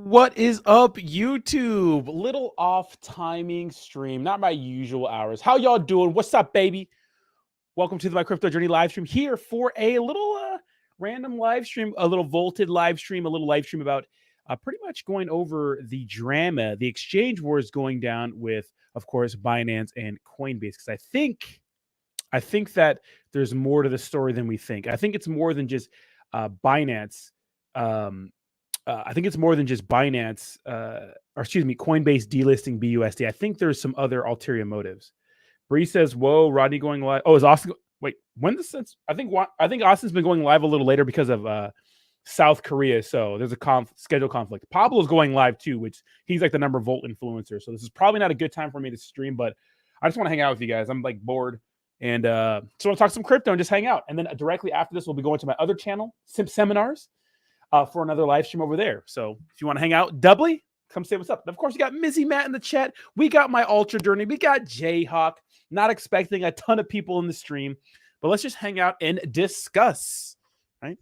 What is up, YouTube? Little off timing stream, not my usual hours. How y'all doing? What's up, baby? Welcome to the My Crypto Journey live stream here for a little random live stream, a little vaulted live stream, a little live stream about pretty much going over the drama, the exchange wars going down with, of course, Binance and Coinbase. Because I think that there's more to the story than we think. I think it's more than just Binance. I think it's more than just Binance, or excuse me, Coinbase delisting BUSD. I think there's some other ulterior motives. Bree says, "Whoa, Rodney going live." Oh, is Austin? Wait, when the sense? I think Austin's been going live a little later because of South Korea. So there's a schedule conflict. Pablo's going live too, which he's like the number Volt influencer. So this is probably not a good time for me to stream, but I just want to hang out with you guys. I'm like bored. And so I want to talk some crypto and just hang out. And then directly after this, we'll be going to my other channel, Simp Seminars, for another live stream over there. So if you want to hang out doubly, come say what's up. And of course, you got Mizzy Matt in the chat. We got my Ultra Journey. We got Jayhawk. Not expecting a ton of people in the stream, but let's just hang out and discuss. Right?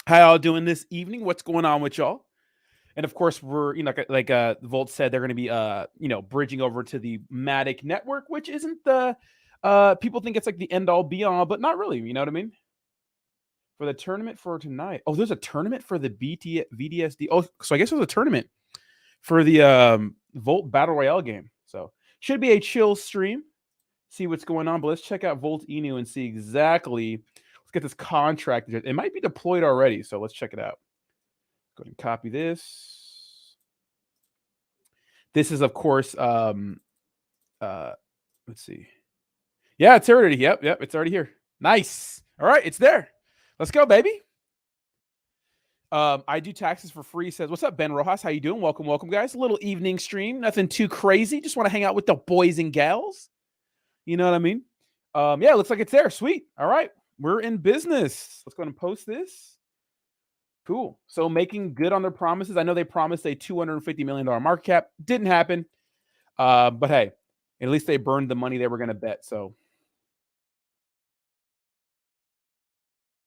How y'all doing this evening? What's going on with y'all? And of course, we're, like Volt said, they're going to be, bridging over to the MATIC network, which isn't the, people think it's like the end all be all, but not really. You know what I mean? For the tournament for tonight. Oh, there's a tournament for the VDSD. Oh, so I guess there's a tournament for the Volt Battle Royale game. So should be a chill stream. See what's going on. But let's check out Volt Inu and see exactly. Let's get this contract. It might be deployed already. So let's check it out. Go ahead and copy this. This is, of course, let's see. Yeah, it's already. Yep, it's already here. Nice. All right, it's there. Let's go, baby. I do taxes for free. Says, what's up, Ben Rojas? How you doing? Welcome, guys. A little evening stream. Nothing too crazy. Just want to hang out with the boys and gals. You know what I mean? Yeah, looks like it's there. Sweet. All right. We're in business. Let's go ahead and post this. Cool. So making good on their promises. I know they promised a $250 million market cap. Didn't happen. But hey, at least they burned the money they were going to bet. So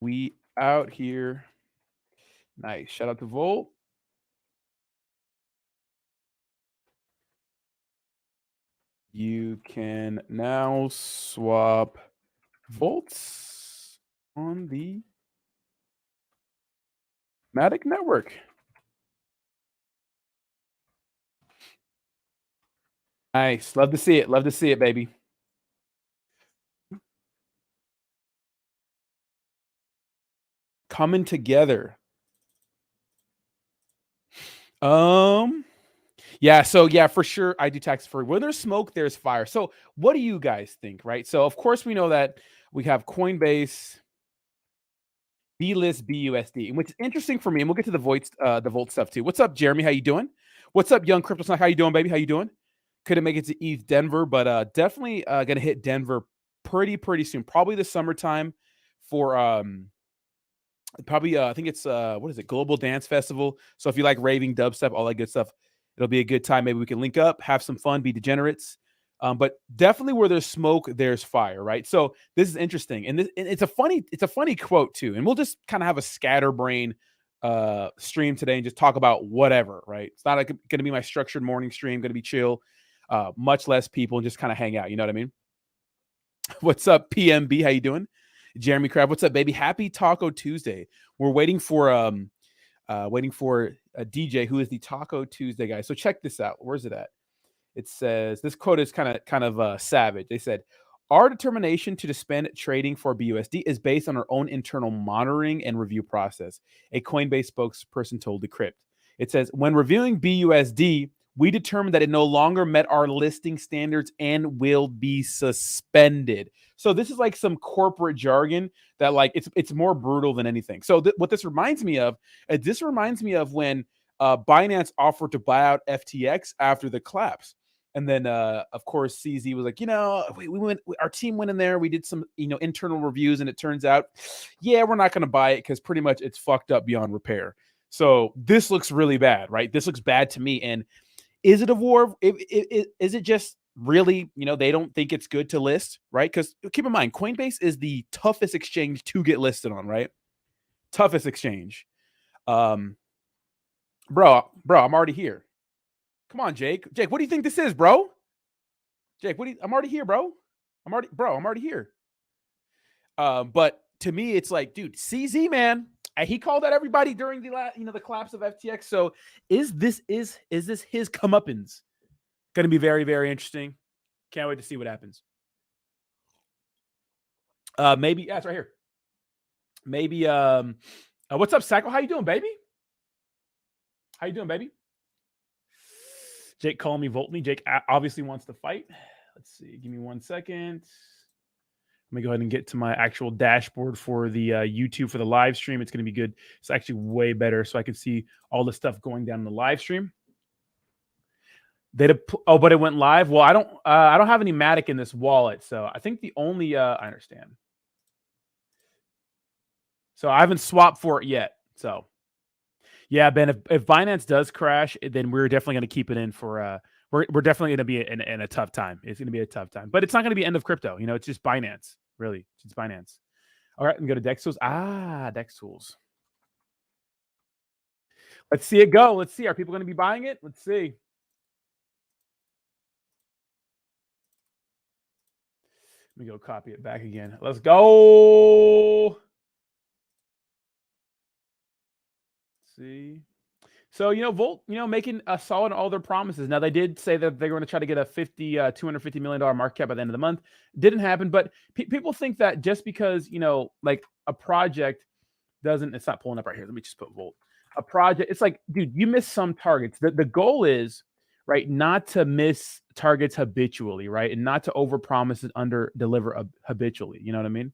we out here. Nice. Shout out to Volt. You can now swap volts on the MATIC network. Nice. Love to see it. Love to see it, baby. Coming together. Yeah, so yeah, for sure, I do tax free. Where there's smoke, there's fire. So what do you guys think, right? So of course we know that we have Coinbase, B-list BUSD, which is interesting for me. And we'll get to the Volt stuff too. What's up, Jeremy? How you doing? What's up, Young Crypto Snack? How you doing, baby? How you doing? Couldn't make it to ETH Denver, but definitely gonna hit Denver pretty soon. Probably the summertime for I think it's what is it, Global Dance Festival. So if you like raving, dubstep, all that good stuff, it'll be a good time. Maybe we can link up, have some fun, be degenerates. But definitely where there's smoke, there's fire, right? So this is interesting, and it's a funny quote too. And we'll just kind of have a scatterbrain stream today and just talk about whatever, right? It's not like going to be my structured morning stream. Going to be chill, much less people, and just kind of hang out. You know what I mean? What's up, PMB? How you doing? Jeremy Crab, what's up, baby? Happy Taco Tuesday. We're waiting for a DJ who is the Taco Tuesday guy. So check this out. Where's it at? It says, this quote is kind of savage. They said, our determination to suspend trading for BUSD is based on our own internal monitoring and review process, a Coinbase spokesperson told Decrypt. It says, when reviewing BUSD, we determined that it no longer met our listing standards and will be suspended. So this is like some corporate jargon that like it's more brutal than anything. So what this reminds me of, when Binance offered to buy out FTX after the collapse. And then, of course, CZ was like, our team went in there. We did some, internal reviews, and it turns out, yeah, we're not going to buy it because pretty much it's fucked up beyond repair. So this looks really bad, right? This looks bad to me. And is it a war? Is it just really, they don't think it's good to list, right? Because keep in mind, Coinbase is the toughest exchange to get listed on, right? Toughest exchange. Bro, I'm already here. Come on, Jake. Jake, what do you think this is, bro? Jake, I'm already here, bro. I'm already here. But to me, it's like, dude, CZ, man. He called out everybody during the collapse of FTX. So is this his comeuppance? Going to be very, very interesting. Can't wait to see what happens. Maybe it's right here. Maybe what's up, Sacco? How you doing, baby? How you doing, baby? Jake calling me, Volt me. Jake obviously wants to fight. Let's see. Give me 1 second. Let me go ahead and get to my actual dashboard for the YouTube for the live stream. It's going to be good. It's actually way better, so I can see all the stuff going down in the live stream. But it went live. Well, I don't have any MATIC in this wallet, so I think the only I understand. So I haven't swapped for it yet. So yeah, Ben, if Binance does crash, then we're definitely going to keep it in for we're definitely going to be in a tough time. It's going to be a tough time, but it's not going to be end of crypto. It's just Binance, really. It's Binance. All right, and go to Dex Tools. Dex Tools. Let's see it go. Let's see. Are people going to be buying it? Let's see. Let me go copy it back again. Let's go. Let's see. So, Volt, making a solid all their promises. Now, they did say that they're going to try to get a $250 million market cap by the end of the month. Didn't happen, but people think that just because, like a project it's not pulling up right here. Let me just put Volt. A project, it's like, dude, you miss some targets. The goal is, right, not to miss targets habitually, right? And not to overpromise and under-deliver habitually. You know what I mean?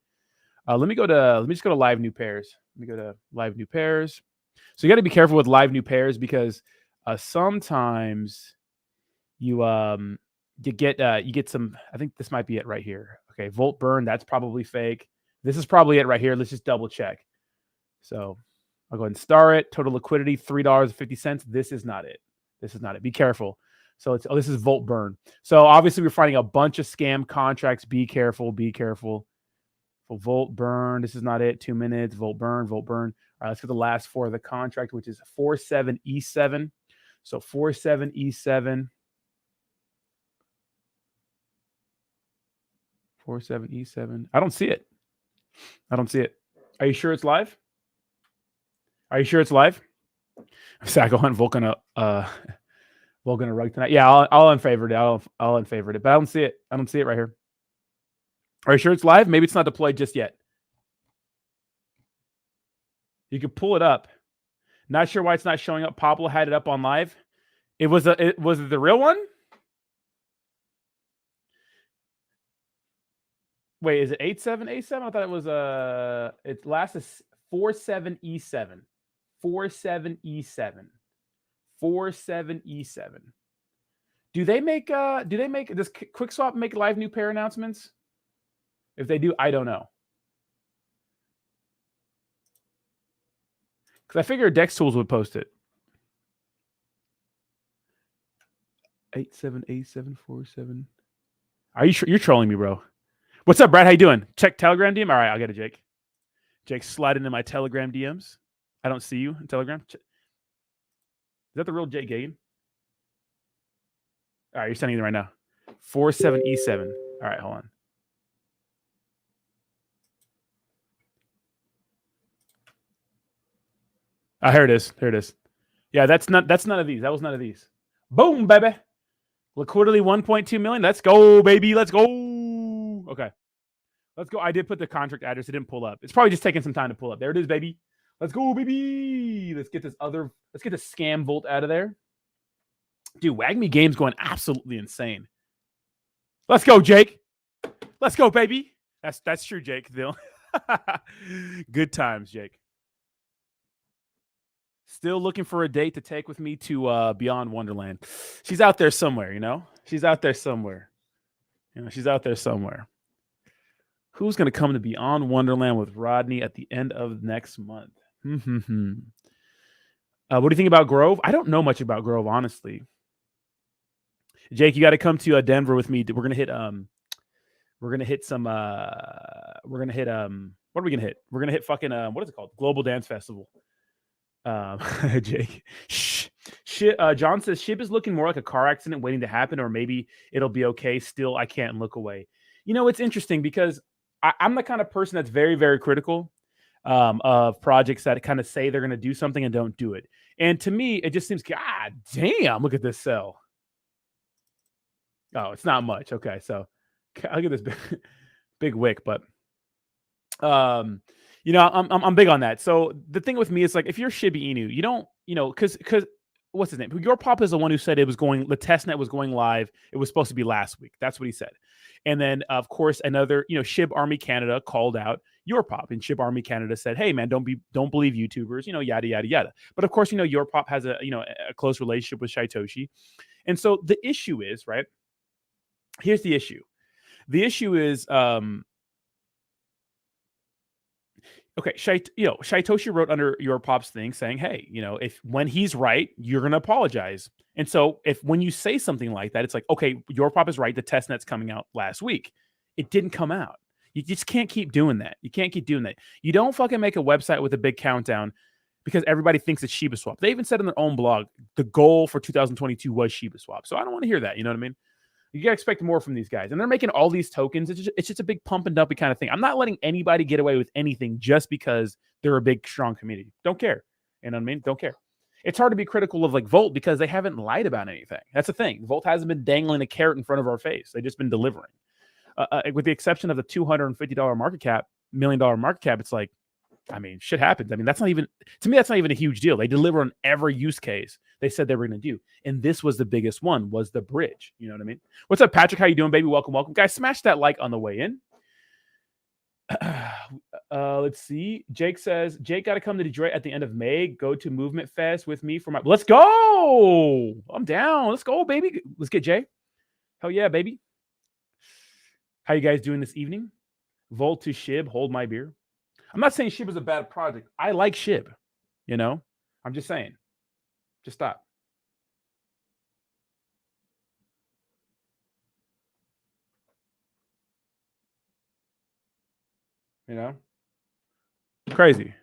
Let me just go to live new pairs. Let me go to live new pairs. So you got to be careful with live new pairs because sometimes you get some. I think this might be it right here. Okay, Volt burn. That's probably fake. This is probably it right here. Let's just double check. So I'll go ahead and star it. Total liquidity $3.50. This is not it. This is not it. Be careful. So this is Volt burn. So obviously we're finding a bunch of scam contracts. Be careful. Be careful. So Volt burn. This is not it. 2 minutes. Volt burn. Volt burn. All right, let's get the last four of the contract, which is 47E7. So 47E7. 47E7. I don't see it. I don't see it. Are you sure it's live? Are you sure it's live? Sacco Hunt Volk gonna rug tonight. Yeah, I'll unfavorite it. I'll unfavorite it, but I don't see it. I don't see it right here. Are you sure it's live? Maybe it's not deployed just yet. You can pull it up. Not sure why it's not showing up. Pablo had it up on live. Was it the real one? Wait, is it 87A7? I thought it was it last is 47E7. 47E7. 47E7. Does QuickSwap make live new pair announcements? If they do, I don't know. Because I figured Dex Tools would post it. 87A747. Are you sure? You're trolling me, bro. What's up, Brad? How you doing? Check Telegram DM. All right, I'll get it, Jake. Jake, slide into my Telegram DMs. I don't see you in Telegram. Is that the real Jake Gagan? All right, you're sending it right now. 47E7. All right, hold on. Here it is. Here it is. Yeah, that's none of these. That was none of these. Boom, baby. Liquidity 1.2 million. Let's go, baby. Let's go. Okay. Let's go. I did put the contract address. It didn't pull up. It's probably just taking some time to pull up. There it is, baby. Let's go, baby. Let's get the scam Volt out of there. Dude, WagMe Game's going absolutely insane. Let's go, Jake. Let's go, baby. That's true, Jake. Good times, Jake. Still looking for a date to take with me to Beyond Wonderland. She's out there somewhere, She's out there somewhere. She's out there somewhere. Who's going to come to Beyond Wonderland with Rodney at the end of next month? What do you think about Grove? I don't know much about Grove, honestly. Jake, you got to come to Denver with me. We're gonna hit what are we gonna hit? We're gonna hit fucking what is it called? Global Dance Festival. Jake, shh. John says SHIB is looking more like a car accident waiting to happen, or maybe it'll be okay. Still, I can't look away. It's interesting because I'm the kind of person that's very, very critical of projects that kind of say they're going to do something and don't do it. And to me, it just seems, God damn, look at this sell. Oh, it's not much. Okay, so look at this big wick, but I'm big on that. So the thing with me is like, if you're Shiba Inu, you don't, because what's his name? Your Pop is the one who said the testnet was going live. It was supposed to be last week. That's what he said. And then of course another, SHIB Army Canada called out Your Pop, and SHIB Army Canada said, hey man, don't believe YouTubers, yada yada yada. But of course, Your Pop has a close relationship with Shytoshi, and so the issue is, right? Here's the issue. The issue is, okay, Shytoshi wrote under Your Pop's thing saying, hey, if when he's right, you're going to apologize. And so when you say something like that, it's like, okay, Your Pop is right. The testnet's coming out last week. It didn't come out. You just can't keep doing that. You can't keep doing that. You don't fucking make a website with a big countdown because everybody thinks it's Shiba Swap. They even said in their own blog, the goal for 2022 was Shiba Swap. So I don't want to hear that. You know what I mean? You gotta expect more from these guys, and they're making all these tokens. It's just a big pump and dumpy kind of thing. I'm not letting anybody get away with anything just because they're a big, strong community. Don't care. You know what I mean? Don't care. It's hard to be critical of like Volt because they haven't lied about anything. That's the thing. Volt hasn't been dangling a carrot in front of our face. They've just been delivering. With the exception of the $250 market cap, $1 million market cap, it's like, I mean, shit happens. I mean, that's not even a huge deal. They deliver on every use case they said they were going to do. And this was the biggest one, was the bridge. You know what I mean? What's up, Patrick? How you doing, baby? Welcome. Guys, smash that like on the way in. Let's see. Jake says, Jake got to come to Detroit at the end of May. Go to Movement Fest with me for my... Let's go! I'm down. Let's go, baby. Let's get Jay. Hell yeah, baby. How you guys doing this evening? Volt to SHIB. Hold my beer. I'm not saying SHIB is a bad project. I like SHIB, I'm just saying. Just stop. Crazy.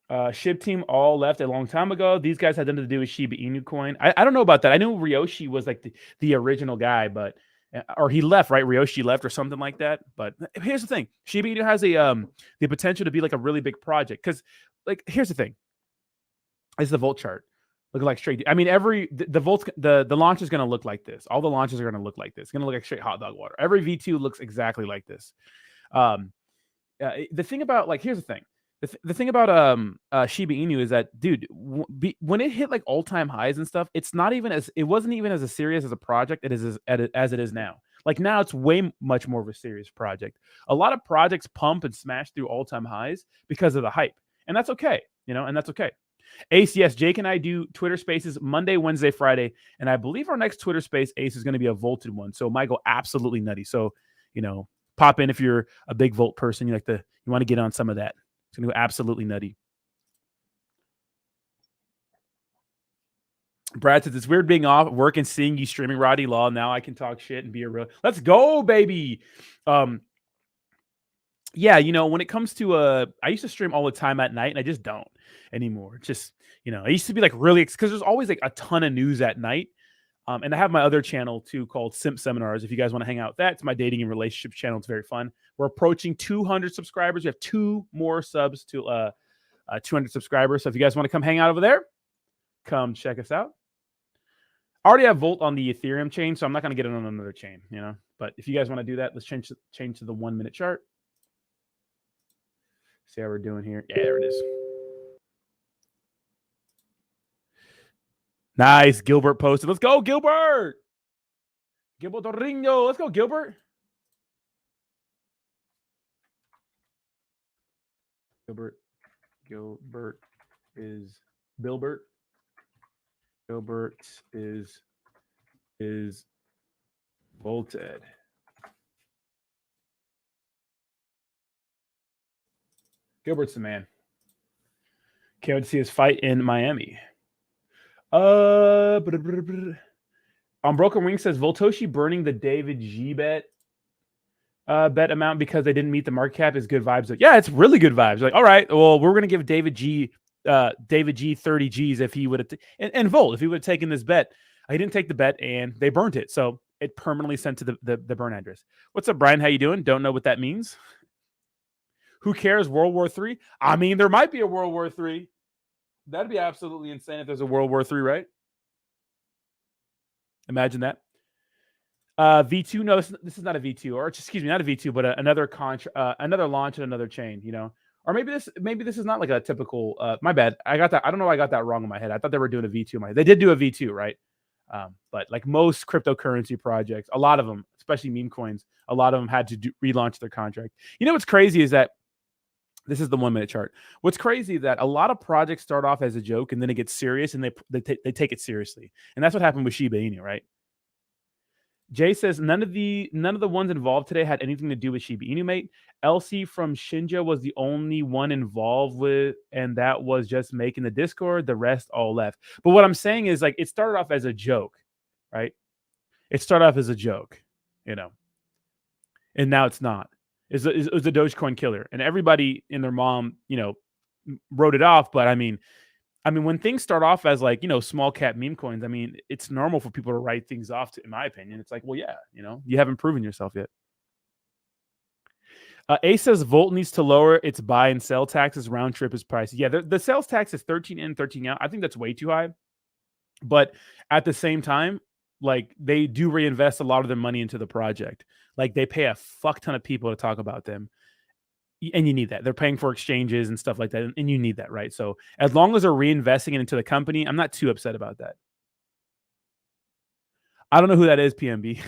SHIB team all left a long time ago. These guys had nothing to do with Shiba Inu coin. I don't know about that. I knew Ryoshi was like the original guy, but or he left, right? Ryoshi left or something like that. But here's the thing. Shiba Inu has the potential to be like a really big project. Because like here's the thing. It's the Volt chart. Looking like straight. I mean, the launch is going to look like this. All the launches are going to look like this. It's going to look like straight hot dog water. Every V2 looks exactly like this. The thing about here's the thing. The thing about Shiba Inu is that, dude, when it hit like all-time highs and stuff, it wasn't even as serious as a project as it is now. Like now it's way much more of a serious project. A lot of projects pump and smash through all-time highs because of the hype. And that's okay, and that's okay. Ace, yes, Jake and I do Twitter Spaces Monday, Wednesday, Friday, and I believe our next Twitter Space, Ace, is going to be a Volted one. So it might go absolutely nutty. So, pop in if you're a big Volt person. You want to get on some of that. It's going to go absolutely nutty. Brad says, it's weird being off work and seeing you streaming Roddy Law. Now I can talk shit and be a real... Let's go, baby! Yeah, when it comes to... I used to stream all the time at night, and I just don't anymore. Just, I used to be like really... Because there's always like a ton of news at night. And I have my other channel too called Simp Seminars. If you guys want to hang out with that, it's my dating and relationships channel. It's very fun. We're approaching 200 subscribers. We have 2 more subs to 200 subscribers. So if you guys want to come hang out over there, come check us out. I already have Volt on the Ethereum chain, so I'm not going to get it on another chain, But if you guys want to do that, let's change to the 1 minute chart. See how we're doing here. Yeah, there it is. Nice. Gilbert posted. Let's go, Gilbert. Gilbert Dorinho. Let's go, Gilbert. Gilbert is Bilbert. Gilbert is Volted. Gilbert's the man. Can't wait to see his fight in Miami. Broken Wing says Voltoshi burning the David G bet amount because they didn't meet the market cap is good vibes. Yeah, it's really good vibes. Like, all right, well, we're gonna give David G David G 30 G's if he would have, and Volt, if he would have taken this bet. He didn't take the bet and they burnt it. So it permanently sent to the burn address. What's up, Brian? How you doing? Don't know what that means. Who cares? World War III? I mean, there might be a World War III. That'd be absolutely insane if there's a World War III, right? Imagine that. V2, no, this is not a V2, or excuse me, not a V2, but another launch and another chain, you know. Or maybe this is not like a typical. My bad. I got that. I don't know why I got that wrong in my head. I thought they were doing a V2 in my head. They did do a V2, right? But like most cryptocurrency projects, a lot of them, especially meme coins, a lot of them had to relaunch their contract. You know what's crazy is that this is the 1 minute chart. What's crazy is that a lot of projects start off as a joke and then it gets serious and they take it seriously. And that's what happened with Shiba Inu, right? Jay says none of the ones involved today had anything to do with Shiba Inu, mate. Elsie from Shinja was the only one involved with, and that was just making the Discord. The rest all left. But what I'm saying is, like, it started off as a joke, right? It started off as a joke, you know, and now it's not. It was a Dogecoin killer, and everybody and their mom, you know, wrote it off. But I mean, when things start off as like, you know, small cap meme coins, I mean, it's normal for people to write things off, in my opinion. It's like, well, yeah, you know, you haven't proven yourself yet. A says Volt needs to lower its buy and sell taxes. Round trip is pricey. Yeah, the sales tax is 13 in, 13 out. I think that's way too high. But at the same time, like, they do reinvest a lot of their money into the project. Like, they pay a fuck ton of people to talk about them. And you need that. They're paying for exchanges and stuff like that. And you need that, right? So as long as they're reinvesting it into the company, I'm not too upset about that. I don't know who that is, PMB.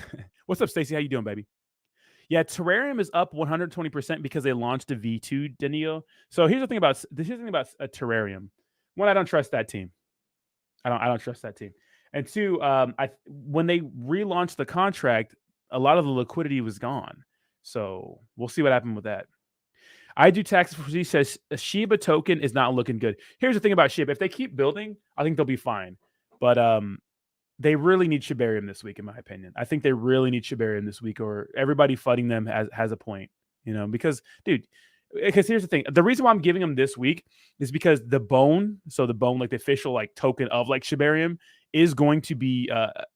What's up, Stacy? How you doing, baby? Yeah, Terrarium is up 120% because they launched a V2, Denio. So here's the thing about a Terrarium. One, I don't trust that team. I don't trust that team. And two, when they relaunched the contract, a lot of the liquidity was gone. So we'll see what happened with that. I do taxes for Z says a Shiba token is not looking good. Here's the thing about Shiba. If they keep building, I think they'll be fine. But they really need Shibarium this week, in my opinion. I think they really need Shibarium this week, or everybody fighting them has a point, you know, because, dude, because here's the thing. The reason why I'm giving them this week is because the bone, like the official like token of like Shibarium, is going to be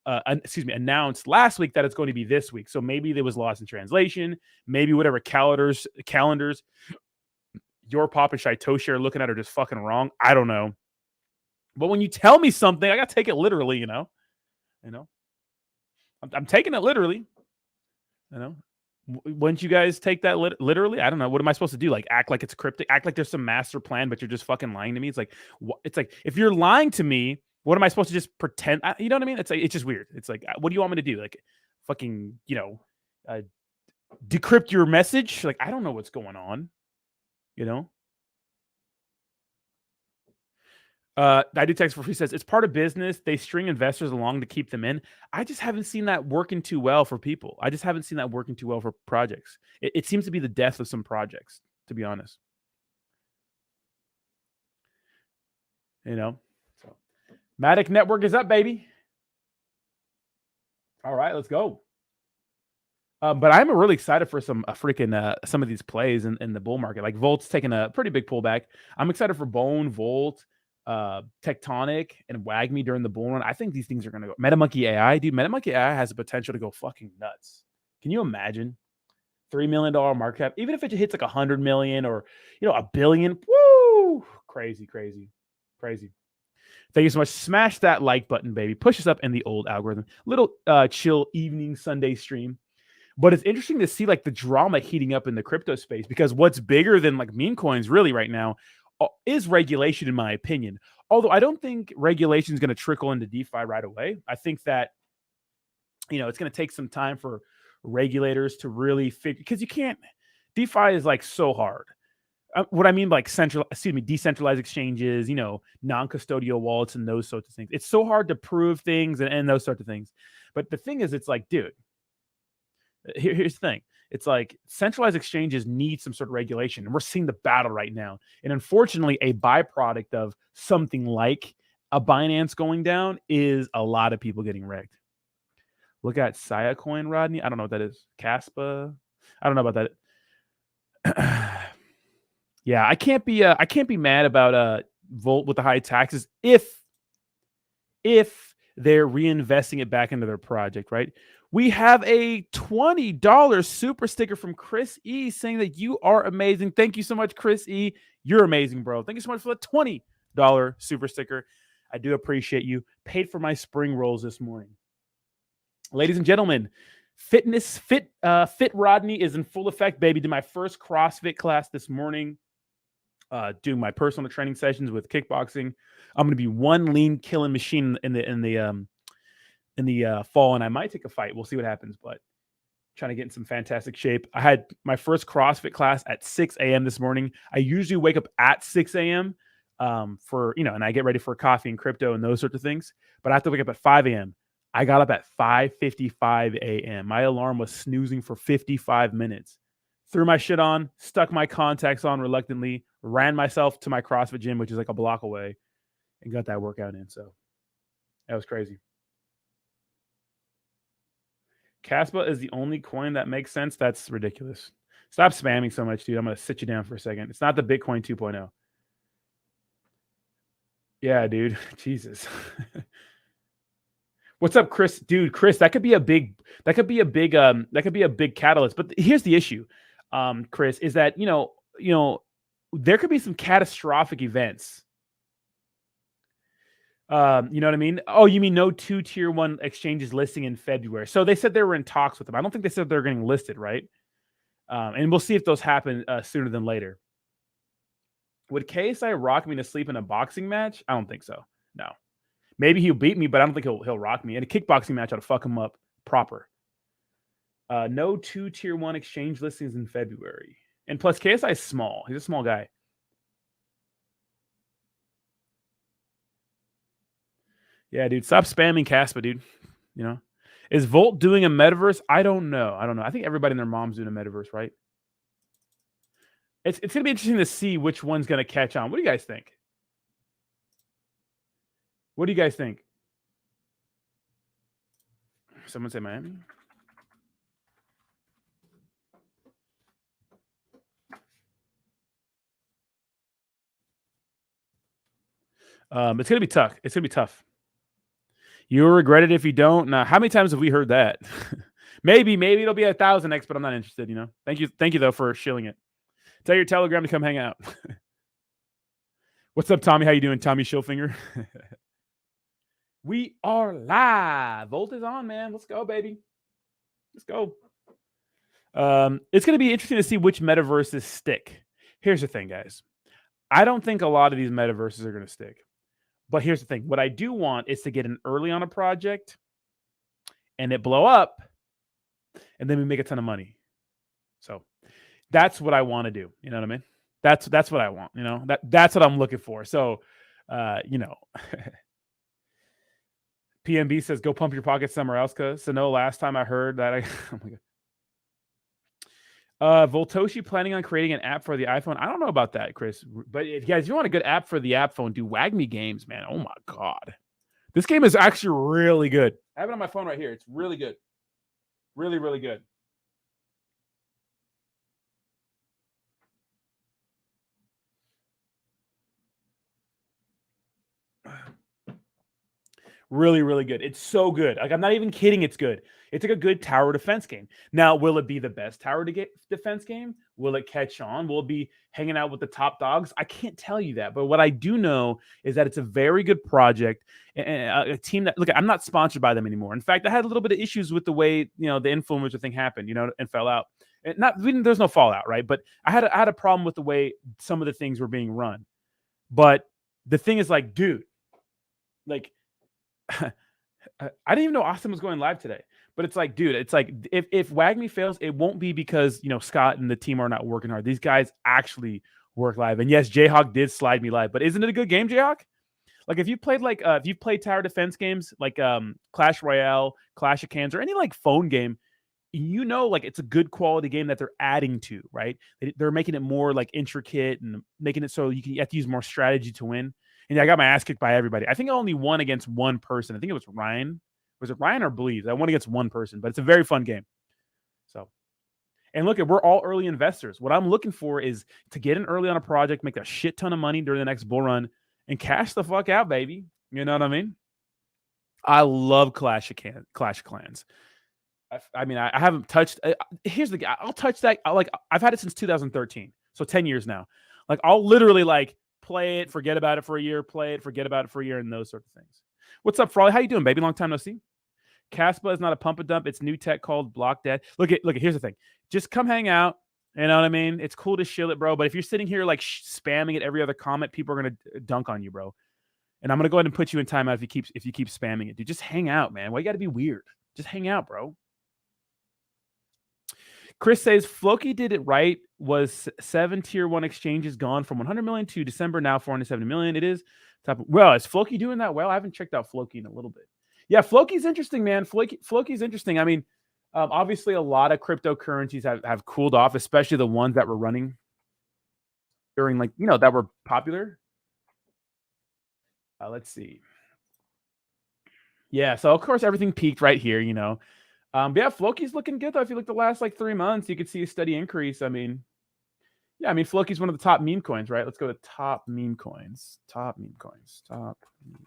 announced last week that it's going to be this week. So maybe there was lost in translation. Maybe whatever calendars your Pop and Shytoshi are looking at are just fucking wrong. I don't know. But when you tell me something, I got to take it literally, you know. I'm taking it literally, you know. Wouldn't you guys take that literally? I don't know. What am I supposed to do? Like, act like it's cryptic? Act like there's some master plan, but you're just fucking lying to me? It's like if you're lying to me, what am I supposed to just pretend? You know what I mean? It's like, it's just weird. It's like, what do you want me to do? Like, fucking, you know, decrypt your message? Like, I don't know what's going on, you know? I do text for free says it's part of business. They string investors along to keep them in. I just haven't seen that working too well for people. I just haven't seen that working too well for projects. It seems to be the death of some projects, to be honest. You know, so MATIC network is up, baby. All right, let's go. But I'm really excited for some some of these plays in the bull market. Like Volt's taking a pretty big pullback. I'm excited for Bone, Volt, Tectonic, and WAGMI during the bull run. I think these things are going to go. MetaMonkey AI, dude. MetaMonkey AI has the potential to go fucking nuts. Can you imagine? $3 million market cap, even if it hits like 100 million or, you know, $1 billion. Woo! Crazy. Thank you so much. Smash that like button, baby. Push us up in the old algorithm. Little chill evening Sunday stream. But it's interesting to see like the drama heating up in the crypto space, because what's bigger than like meme coins really right now is regulation, in my opinion. Although I don't think regulation is going to trickle into DeFi right away. I think that, you know, it's going to take some time for regulators to really figure, because you can't, DeFi is like so hard. What I mean by like decentralized exchanges, you know, non-custodial wallets and those sorts of things. It's so hard to prove things and those sorts of things. But the thing is, it's like, dude, here's the thing. It's like centralized exchanges need some sort of regulation. And we're seeing the battle right now. And unfortunately, a byproduct of something like a Binance going down is a lot of people getting wrecked. Look at Saya Coin, Rodney. I don't know what that is. Caspa. I don't know about that. Yeah, I can't be mad about Volt with the high taxes if they're reinvesting it back into their project, right? We have a $20 super sticker from Chris E saying that you are amazing. Thank you so much, Chris E. You're amazing, bro. Thank you so much for the $20 super sticker. I do appreciate you. Paid for my spring rolls this morning. Ladies and gentlemen, Fit Rodney is in full effect, baby. Did my first CrossFit class this morning. Doing my personal training sessions with kickboxing. I'm going to be one lean killing machine in the fall, and I might take a fight. We'll see what happens, but trying to get in some fantastic shape. I had my first CrossFit class at 6 a.m. this morning. I usually wake up at 6 a.m. For, and I get ready for coffee and crypto and those sorts of things, but I have to wake up at 5 a.m. I got up at 5:55 a.m. My alarm was snoozing for 55 minutes. Threw my shit on, stuck my contacts on reluctantly, ran myself to my CrossFit gym, which is like a block away, and got that workout in. So that was crazy. Caspa is the only coin that makes sense. That's ridiculous. Stop spamming so much, dude. I'm going to sit you down for a second. It's not the Bitcoin 2.0. Yeah, dude. Jesus. What's up, Chris? Dude, Chris, that could be a big catalyst. But here's the issue, Chris, is that, there could be some catastrophic events. You know what I mean? Oh, you mean no 2 tier 1 exchanges listing in February? So they said they were in talks with them. I don't think they said they're getting listed, right? And we'll see if those happen sooner than later. Would KSI rock me to sleep in a boxing match? I don't think so. No. Maybe he'll beat me, but I don't think he'll rock me. In a kickboxing match, I'd fuck him up proper. No 2 tier 1 exchange listings in February. And plus, KSI is small. He's a small guy. Yeah, dude. Stop spamming Caspa, dude. Is Volt doing a metaverse? I don't know. I think everybody and their mom's doing a metaverse, right? It's going to be interesting to see which one's going to catch on. What do you guys think? What do you guys think? Someone say Miami? It's going to be tough. It's going to be tough. You'll regret it if you don't. Now, how many times have we heard that? maybe it'll be 1,000x, but I'm not interested, Thank you though for shilling it. Tell your Telegram to come hang out. What's up, Tommy? How you doing, Tommy Shillfinger? We are live. Volt is on, man. Let's go, baby. Let's go. It's going to be interesting to see which metaverses stick. Here's the thing, guys. I don't think a lot of these metaverses are going to stick. But here's the thing. What I do want is to get in early on a project and it blow up, and then we make a ton of money. So that's what I want to do. You know what I mean? That's what I want. That's what I'm looking for. So, PMB says, go pump your pockets somewhere else. So no, last time I heard that, oh my God. Voltoshi planning on creating an app for the iPhone. I don't know about that, Chris. But if you want a good app for the app phone, do WagMe games, man. Oh my God. This game is actually really good. I have it on my phone right here. It's really good. Really, really good. Really, really good. It's so good. Like, I'm not even kidding. It's good. It's like a good tower defense game. Now, will it be the best tower defense game? Will it catch on? Will it be hanging out with the top dogs? I can't tell you that. But what I do know is that it's a very good project. And a team that, look, I'm not sponsored by them anymore. In fact, I had a little bit of issues with the way, the influencer thing happened, and fell out. And there's no fallout, right? But I had a problem with the way some of the things were being run. But the thing is, like, dude, like, I didn't even know Austin was going live today, but it's like, dude, it's like if WagMe fails, it won't be because Scott and the team are not working hard. These guys actually work live. And yes, Jayhawk did slide me live, but isn't it a good game, Jayhawk? Like, if you played if you've played tower defense games like Clash Royale, Clash of Clans, or any like phone game, like it's a good quality game that they're adding to, right? They're making it more like intricate and making it so you have to use more strategy to win. And I got my ass kicked by everybody. I think I only won against one person. I think it was Ryan. Was it Ryan or Bleeds? I won against one person, but it's a very fun game. So, and look, we're all early investors. What I'm looking for is to get in early on a project, make a shit ton of money during the next bull run, and cash the fuck out, baby. You know what I mean? I love Clash of Clans. I mean, I haven't touched. Here's the guy. I'll touch that. I've had it since 2013, so 10 years now. Like, I'll literally like play it, forget about it for a year, play it, forget about it for a year, and those sorts of things. What's up, Frawley? How you doing, baby? Long time no see. Caspa is not a pump and dump. It's new tech called Block Dead. Look at. Here's the thing. Just come hang out. You know what I mean? It's cool to shill it, bro. But if you're sitting here like spamming it every other comment, people are gonna dunk on you, bro. And I'm gonna go ahead and put you in timeout if you keep spamming it, dude. Just hang out, man. Why you got to be weird? Just hang out, bro. Chris says Floki did it right. Was 7 tier 1 exchanges gone from 100 million to December, now 470 million. It is top. Well, is Floki doing that well? I haven't checked out Floki in a little bit. Yeah, Floki's interesting, man. Floki's interesting. I mean, obviously a lot of cryptocurrencies have cooled off, especially the ones that were running during, like, you know, that were popular. Let's see. Yeah, so of course everything peaked right here, you know. But yeah, Floki's looking good though. If you look the last like 3 months, you could see a steady increase. I mean, yeah, I mean, Floki's one of the top meme coins, right? Let's go to top meme coins. Top meme coins. Top meme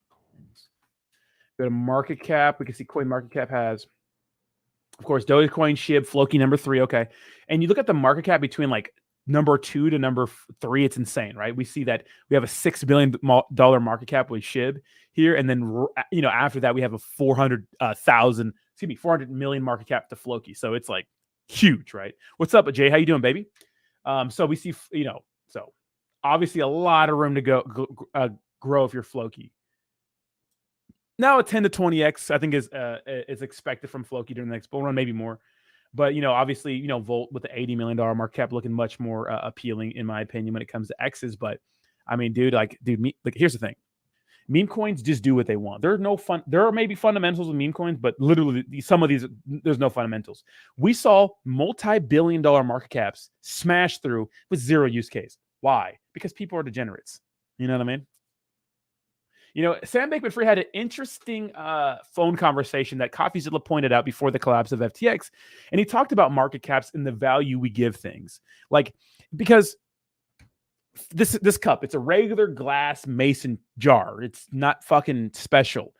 coins. Go to market cap. We can see Coin Market Cap has, of course, Dogecoin, SHIB, Floki number 3. Okay, and you look at the market cap between like number 2 to number 3, it's insane, right? We see that we have a $6 billion market cap with SHIB here, and then, you know, after that we have a 400 million market cap to Floki. So it's like huge, right? What's up, Jay? How you doing, baby? So we see, you know, so obviously a lot of room to grow if you're Floki. Now a 10 to 20x, I think, is expected from Floki during the next bull run, maybe more. But, you know, obviously, you know, Volt with the $80 million market cap looking much more appealing, in my opinion, when it comes to X's. But I mean, dude, here's the thing. Meme coins just do what they want. There's no fun. There are maybe fundamentals with meme coins, but literally some of these, there's no fundamentals. We saw multi-billion-dollar market caps smash through with zero use case. Why? Because people are degenerates. You know what I mean? You know, Sam Bankman-Fried had an interesting phone conversation that CoffeeZilla pointed out before the collapse of FTX, and he talked about market caps and the value we give things. Like, because this cup, it's a regular glass mason jar. It's not fucking special.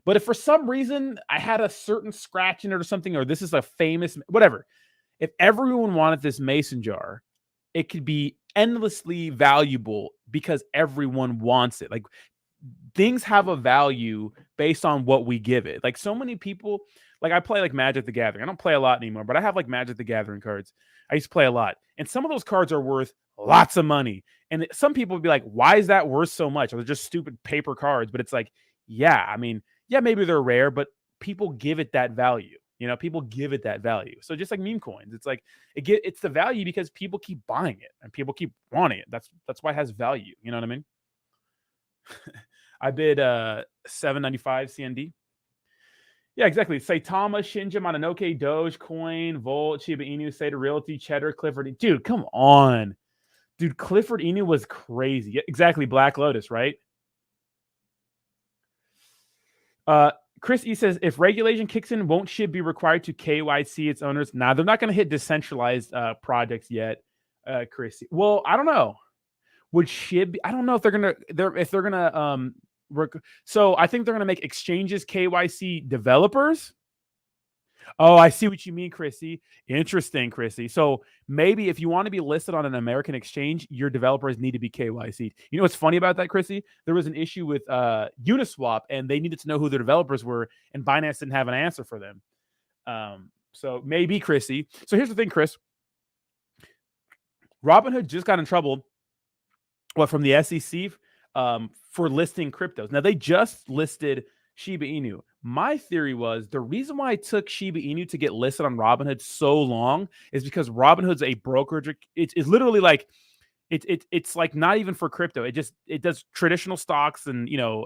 But if for some reason I had a certain scratch in it or something, or this is a famous whatever, if everyone wanted this mason jar, it could be endlessly valuable because everyone wants it. Like, things have a value based on what we give it. Like, so many people, like, I play like Magic the Gathering. I don't play a lot anymore, but I have like Magic the Gathering cards. I used to play a lot. And some of those cards are worth lots of money. And some people would be like, why is that worth so much? Or they're just stupid paper cards. But it's like, yeah, I mean, yeah, maybe they're rare, but people give it that value. You know, people give it that value. So just like meme coins, it's like it's the value because people keep buying it and people keep wanting it. That's why it has value. You know what I mean? I bid 795 CND. Yeah, exactly. Saitama, Shinja, Mononoke, Dogecoin, Volt, Shiba Inu, Seta Realty, Cheddar, Clifford. Dude, come on. Dude, Clifford Inu was crazy. Yeah, exactly. Black Lotus, right? Chris E says, if regulation kicks in, won't SHIB be required to KYC its owners? Nah, they're not going to hit decentralized projects yet, Chris. Well, I don't know. Would SHIB? I don't know if they're gonna so I think they're gonna make exchanges KYC developers. Oh, I see what you mean, Chrissy. Interesting, Chrissy. So maybe if you want to be listed on an American exchange, your developers need to be KYC. You know what's funny about that, Chrissy? There was an issue with Uniswap, and they needed to know who their developers were, and Binance didn't have an answer for them. So maybe, Chrissy. So here's the thing, Chris. Robinhood just got in trouble from the SEC for listing cryptos. Now, they just listed Shiba Inu. My theory was the reason why it took Shiba Inu to get listed on Robinhood so long is because Robinhood's a brokerage. It's literally like it's like not even for crypto. It does traditional stocks and, you know,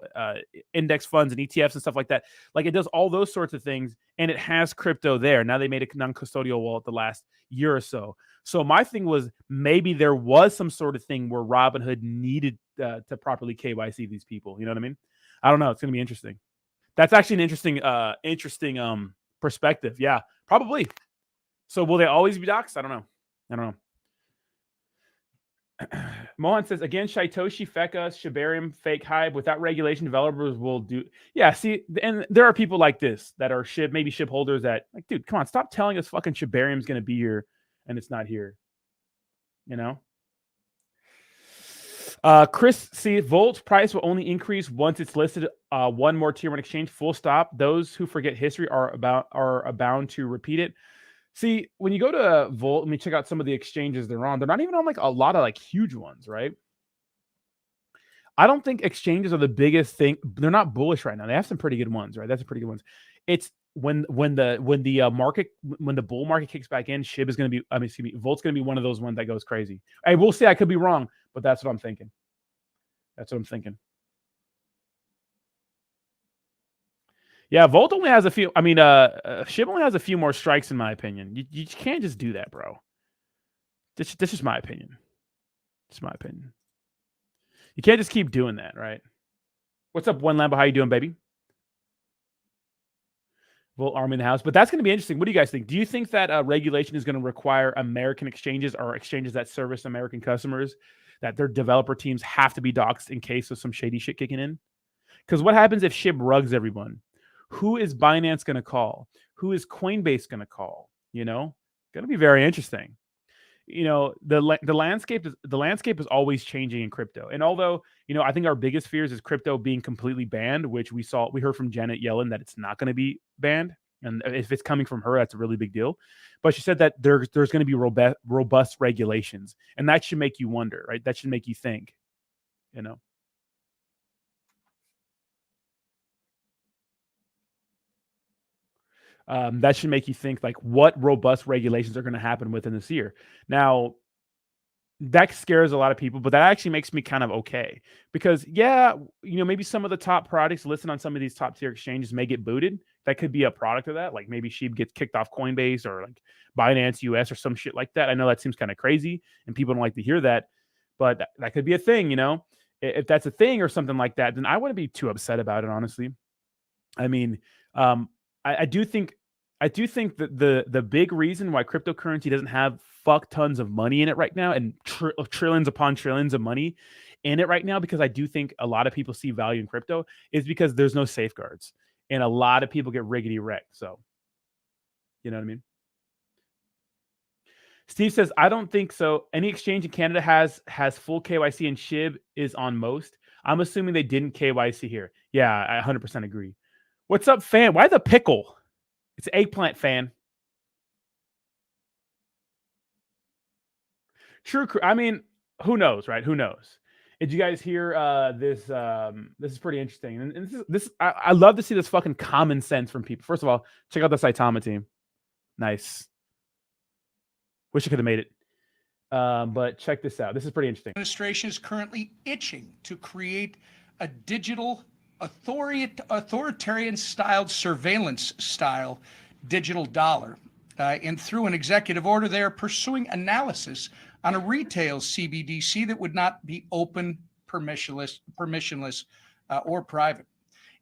index funds and ETFs and stuff like that. Like, it does all those sorts of things, and it has crypto there. Now they made a non-custodial wallet the last year or so. So my thing was maybe there was some sort of thing where Robinhood needed to properly KYC these people. You know what I mean? I don't know. It's going to be interesting. That's actually an interesting perspective. Yeah, probably. So will they always be doxxed? I don't know. Mohan says, again, Shaitoshi, Feka, Shibarium, fake hype. Without regulation, developers will do. Yeah, see, and there are people like this that are maybe SHIB holders that, like, dude, come on, stop telling us fucking Shibarium's going to be here and it's not here. You know? Chris, see, Volt price will only increase once it's listed one more tier one exchange, full stop. Those who forget history are bound to repeat it. See, when you go to Volt, let me check out some of the exchanges they're on. They're not even on like a lot of like huge ones, right? I don't think exchanges are the biggest thing. They're not bullish right now. They have some pretty good ones, right? That's some pretty good ones. It's when the bull market kicks back in, SHIB is going to be, excuse me, Volt's going to be one of those ones that goes crazy. I will say I could be wrong, but that's what I'm thinking. That's what I'm thinking. Yeah, Volt only has a few. I mean, SHIB only has a few more strikes, in my opinion. You can't just do that, bro. This is my opinion. It's my opinion. You can't just keep doing that, right? What's up, One Lambo? How you doing, baby? Volt Army in the house. But that's going to be interesting. What do you guys think? Do you think that regulation is going to require American exchanges or exchanges that service American customers, that their developer teams have to be doxxed in case of some shady shit kicking in? Because what happens if SHIB rugs everyone? Who is Binance going to call? Who is Coinbase going to call? You know, going to be very interesting. You know, the landscape is always changing in crypto. And although, you know, I think our biggest fears is crypto being completely banned, which we heard from Janet Yellen that it's not going to be banned. And if it's coming from her, that's a really big deal. But she said that there's going to be robust regulations, and that should make you wonder, right? That should make you think, you know. That should make you think, like, what robust regulations are going to happen within this year. Now, that scares a lot of people, but that actually makes me kind of okay. Because, yeah, you know, maybe some of the top products listed on some of these top tier exchanges may get booted. That could be a product of that. Like maybe SHIB gets kicked off Coinbase or like Binance US or some shit like that. I know that seems kind of crazy and people don't like to hear that, but that could be a thing, you know? If that's a thing or something like that, then I wouldn't be too upset about it, honestly. I mean, I do think that the big reason why cryptocurrency doesn't have fuck tons of money in it right now and trillions upon trillions of money in it right now, because I do think a lot of people see value in crypto, is because there's no safeguards and a lot of people get riggedy wrecked. So, you know what I mean? Steve says, I don't think so. Any exchange in Canada has full KYC and SHIB is on most. I'm assuming they didn't KYC here. Yeah, I 100% agree. What's up, fan? Why the pickle? It's eggplant, fan. True. I mean, who knows, right? Who knows? Did you guys hear this? This is pretty interesting. And I love to see this fucking common sense from people. First of all, check out the Saitama team. Nice. Wish I could have made it. But check this out. This is pretty interesting. Administration is currently itching to create a digital authoritarian styled surveillance style digital dollar. And through an executive order, they are pursuing analysis on a retail CBDC that would not be open, permissionless, or private.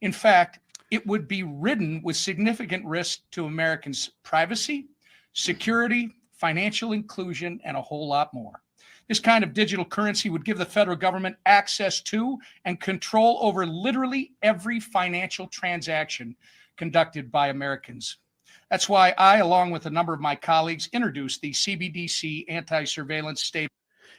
In fact, it would be ridden with significant risk to Americans' privacy, security, financial inclusion, and a whole lot more. This kind of digital currency would give the federal government access to and control over literally every financial transaction conducted by Americans. That's why I, along with a number of my colleagues, introduced the CBDC anti-surveillance statement.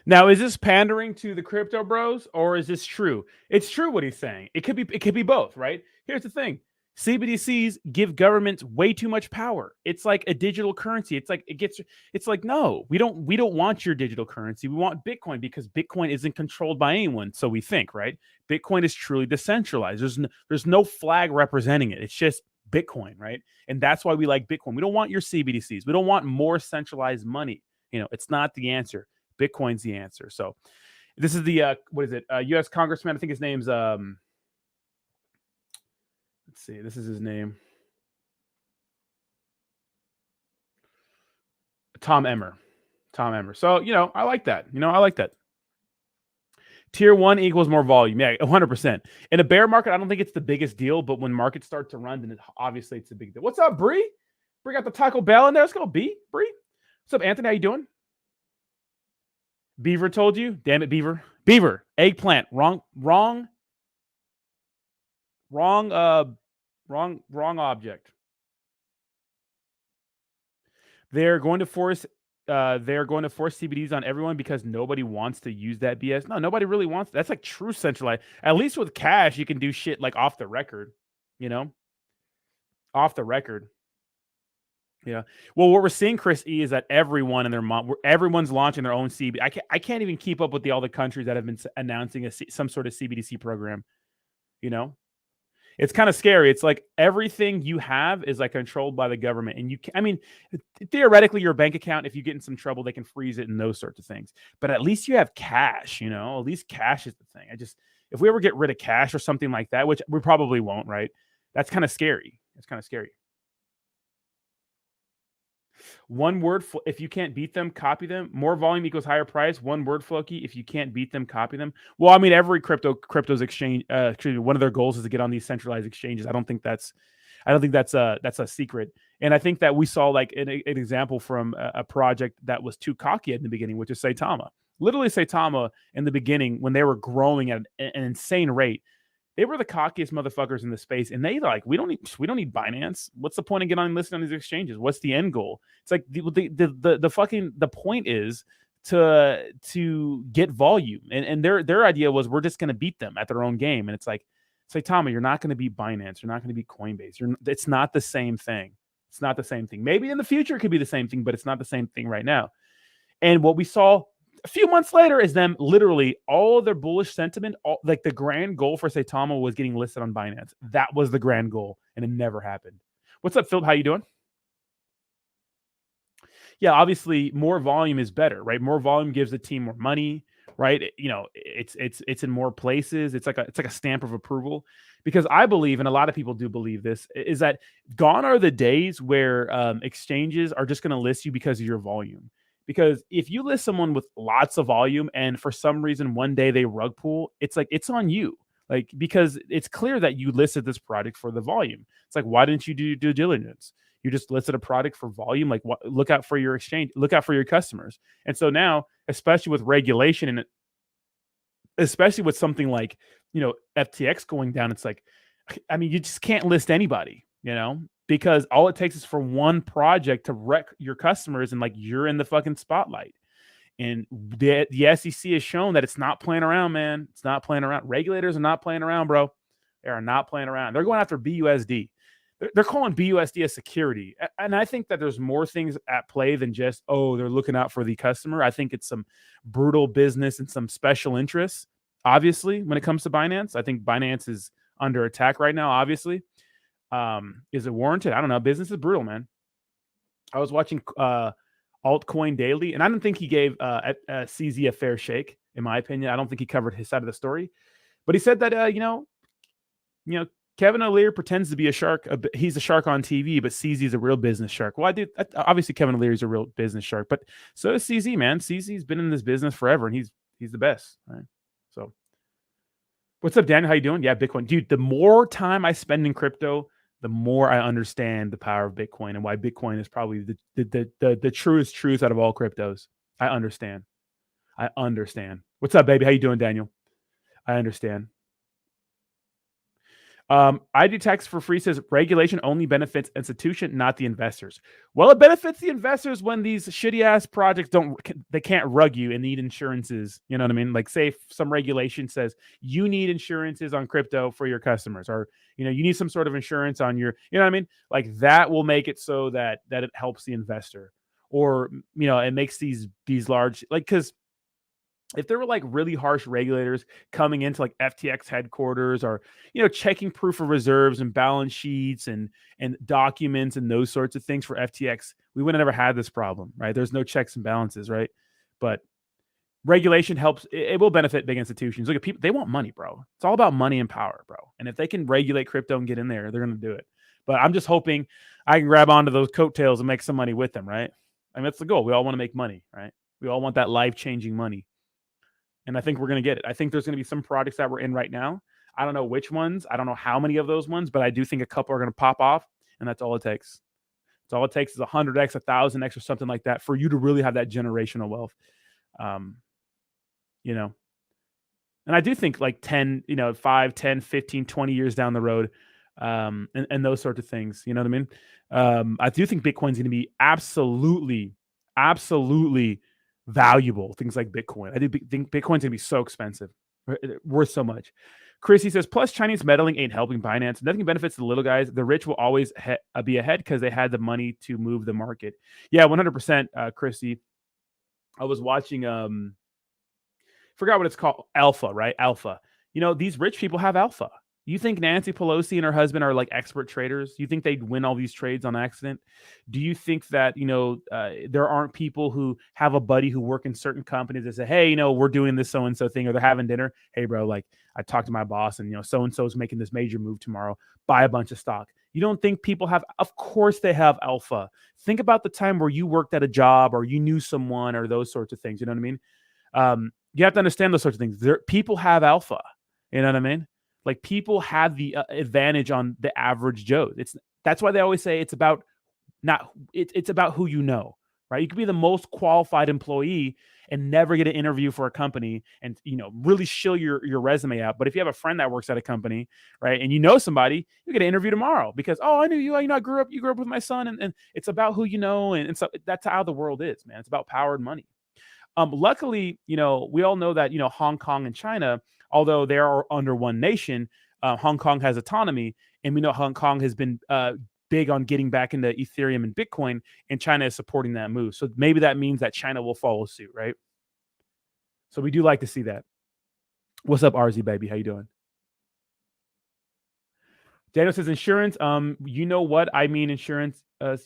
Now, is this pandering to the crypto bros, or is this true? It's true what he's saying. It could be both, right? Here's the thing. CBDCs give governments way too much power. It's like a digital currency. It's like, no, we don't want your digital currency. We want Bitcoin because Bitcoin isn't controlled by anyone. So we think, right? Bitcoin is truly decentralized. There's no flag representing it. It's just Bitcoin, right? And that's why we like Bitcoin. We don't want your CBDCs. We don't want more centralized money. You know, it's not the answer. Bitcoin's the answer. So this is the what is it? U.S. Congressman. I think his name's let's see. This is his name. Tom Emmer. So, you know, I like that. Tier 1 equals more volume. Yeah, 100%. In a bear market, I don't think it's the biggest deal, but when markets start to run, then obviously it's a big deal. What's up, Bree? Bree got the Taco Bell in there. Let's go, Bree. What's up, Anthony? How you doing? Beaver told you? Damn it, Beaver. Beaver, eggplant. Wrong object. They're going to force CBDs on everyone because nobody wants to use that BS. No, nobody really wants. That's like true centralized. At least with cash, you can do shit like off the record, off the record. Yeah. Well, what we're seeing, Chris E, is that everyone and everyone's launching their own CBD. I can't even keep up with all the countries that have been announcing some sort of CBDC program. It's kind of scary. It's like everything you have is like controlled by the government, and theoretically, your bank account, if you get in some trouble, they can freeze it and those sorts of things. But at least you have cash. At least cash is the thing. If we ever get rid of cash or something like that, which we probably won't, right? That's kind of scary. It's kind of scary. One word, if you can't beat them, copy them. More volume equals higher price. One word, Floki. If you can't beat them, copy them. Well, I mean, every crypto's exchange, one of their goals is to get on these centralized exchanges. I don't think that's a secret. And I think that we saw like an example from a project that was too cocky in the beginning, which is Saitama. Literally, Saitama in the beginning, when they were growing at an insane rate, they were the cockiest motherfuckers in the space, and they like, we don't need Binance. What's the point of getting on listed on these exchanges? What's the end goal? It's like the point is to get volume, and their idea was we're just going to beat them at their own game, and it's like, Saitama, you're not going to beat Binance, you're not going to beat Coinbase. It's not the same thing. It's not the same thing. Maybe in the future it could be the same thing, but it's not the same thing right now. And what we saw a few months later is them literally all of their bullish sentiment, like the grand goal for Saitama was getting listed on Binance. That was the grand goal, and it never happened. What's up, Phil? How you doing? Yeah, obviously more volume is better, right? More volume gives the team more money, right? It's in more places. It's like a stamp of approval, because I believe, and a lot of people do believe this, is that gone are the days where exchanges are just going to list you because of your volume. Because if you list someone with lots of volume and for some reason one day they rug pull, it's like, it's on you. Like, because it's clear that you listed this product for the volume. It's like, why didn't you do due diligence? You just listed a product for volume. Like, look out for your exchange, look out for your customers. And so now, especially with regulation and especially with something like, FTX going down, it's like, I mean, you just can't list anybody, because all it takes is for one project to wreck your customers, and like, you're in the fucking spotlight. And the SEC has shown that it's not playing around, man. It's not playing around. Regulators are not playing around, bro. They are not playing around. They're going after BUSD. They're calling BUSD a security. And I think that there's more things at play than just, they're looking out for the customer. I think it's some brutal business and some special interests. Obviously, when it comes to Binance, I think Binance is under attack right now, obviously. Is it warranted? I don't know. Business is brutal, man. I was watching Altcoin Daily, and I don't think he gave CZ a fair shake, in my opinion. I don't think he covered his side of the story. But he said that, Kevin O'Leary pretends to be a shark. He's a shark on TV, but CZ is a real business shark. Well, obviously Kevin O'Leary is a real business shark, but so is CZ, man. CZ's been in this business forever, and he's the best, right? So, what's up, Daniel? How you doing? Yeah, Bitcoin, dude. The more time I spend in crypto, the more I understand the power of Bitcoin and why Bitcoin is probably the truest truth out of all cryptos. I understand. What's up, baby? How you doing, Daniel? I understand. ID tax for free says regulation only benefits institution, not the investors. Well, it benefits the investors when these shitty ass projects they can't rug you and need insurances. You know what I mean? Like, say some regulation says you need insurances on crypto for your customers, or you need some sort of insurance on your, you know what I mean? Like, that will make it so that it helps the investor, or it makes these large, like, because if there were like really harsh regulators coming into like FTX headquarters, or checking proof of reserves and balance sheets and documents and those sorts of things for FTX, we would have never had this problem, right? There's no checks and balances, right? But regulation helps. It will benefit big institutions. Look at people; they want money, bro. It's all about money and power, bro. And if they can regulate crypto and get in there, they're going to do it. But I'm just hoping I can grab onto those coattails and make some money with them, right? I mean, that's the goal. We all want to make money, right? We all want that life-changing money. And I think we're going to get it. I think there's going to be some products that we're in right now. I don't know which ones. I don't know how many of those ones, but I do think a couple are going to pop off, and that's all it takes. It's all it takes is 100x, 1,000x, or something like that for you to really have that generational wealth. you know. And I do think like 10, 5, 10, 15, 20 years down the road, and those sorts of things, you know what I mean? I do think Bitcoin's going to be absolutely, absolutely valuable. Things like Bitcoin. I do think Bitcoin's going to be so expensive, worth so much. Chrissy says, plus Chinese meddling ain't helping Binance. Nothing benefits the little guys. The rich will always be ahead because they had the money to move the market. Yeah, 100%, Chrissy. I was watching, forgot what it's called, Alpha, right? Alpha. These rich people have alpha. You think Nancy Pelosi and her husband are like expert traders? You think they'd win all these trades on accident? Do you think that, there aren't people who have a buddy who work in certain companies that say, hey, we're doing this so-and-so thing, or they're having dinner. Hey, bro, like I talked to my boss and, so-and-so is making this major move tomorrow. Buy a bunch of stock. You don't think people have, of course they have alpha. Think about the time where you worked at a job or you knew someone or those sorts of things. You know what I mean? You have to understand those sorts of things. People have alpha. You know what I mean? Like people have the advantage on the average Joe. That's why they always say it's about it's about who you know, right? You could be the most qualified employee and never get an interview for a company and really shill your resume out. But if you have a friend that works at a company, right, and you know somebody, you get an interview tomorrow because I knew you. I grew up with my son, and it's about who you know, and so that's how the world is, man. It's about power and money. Luckily, we all know that, Hong Kong and China, although they are under one nation, Hong Kong has autonomy. And we know Hong Kong has been big on getting back into Ethereum and Bitcoin, and China is supporting that move. So maybe that means that China will follow suit, right? So we do like to see that. What's up, RZ baby? How you doing? Daniel says insurance. You know what I mean? Insurance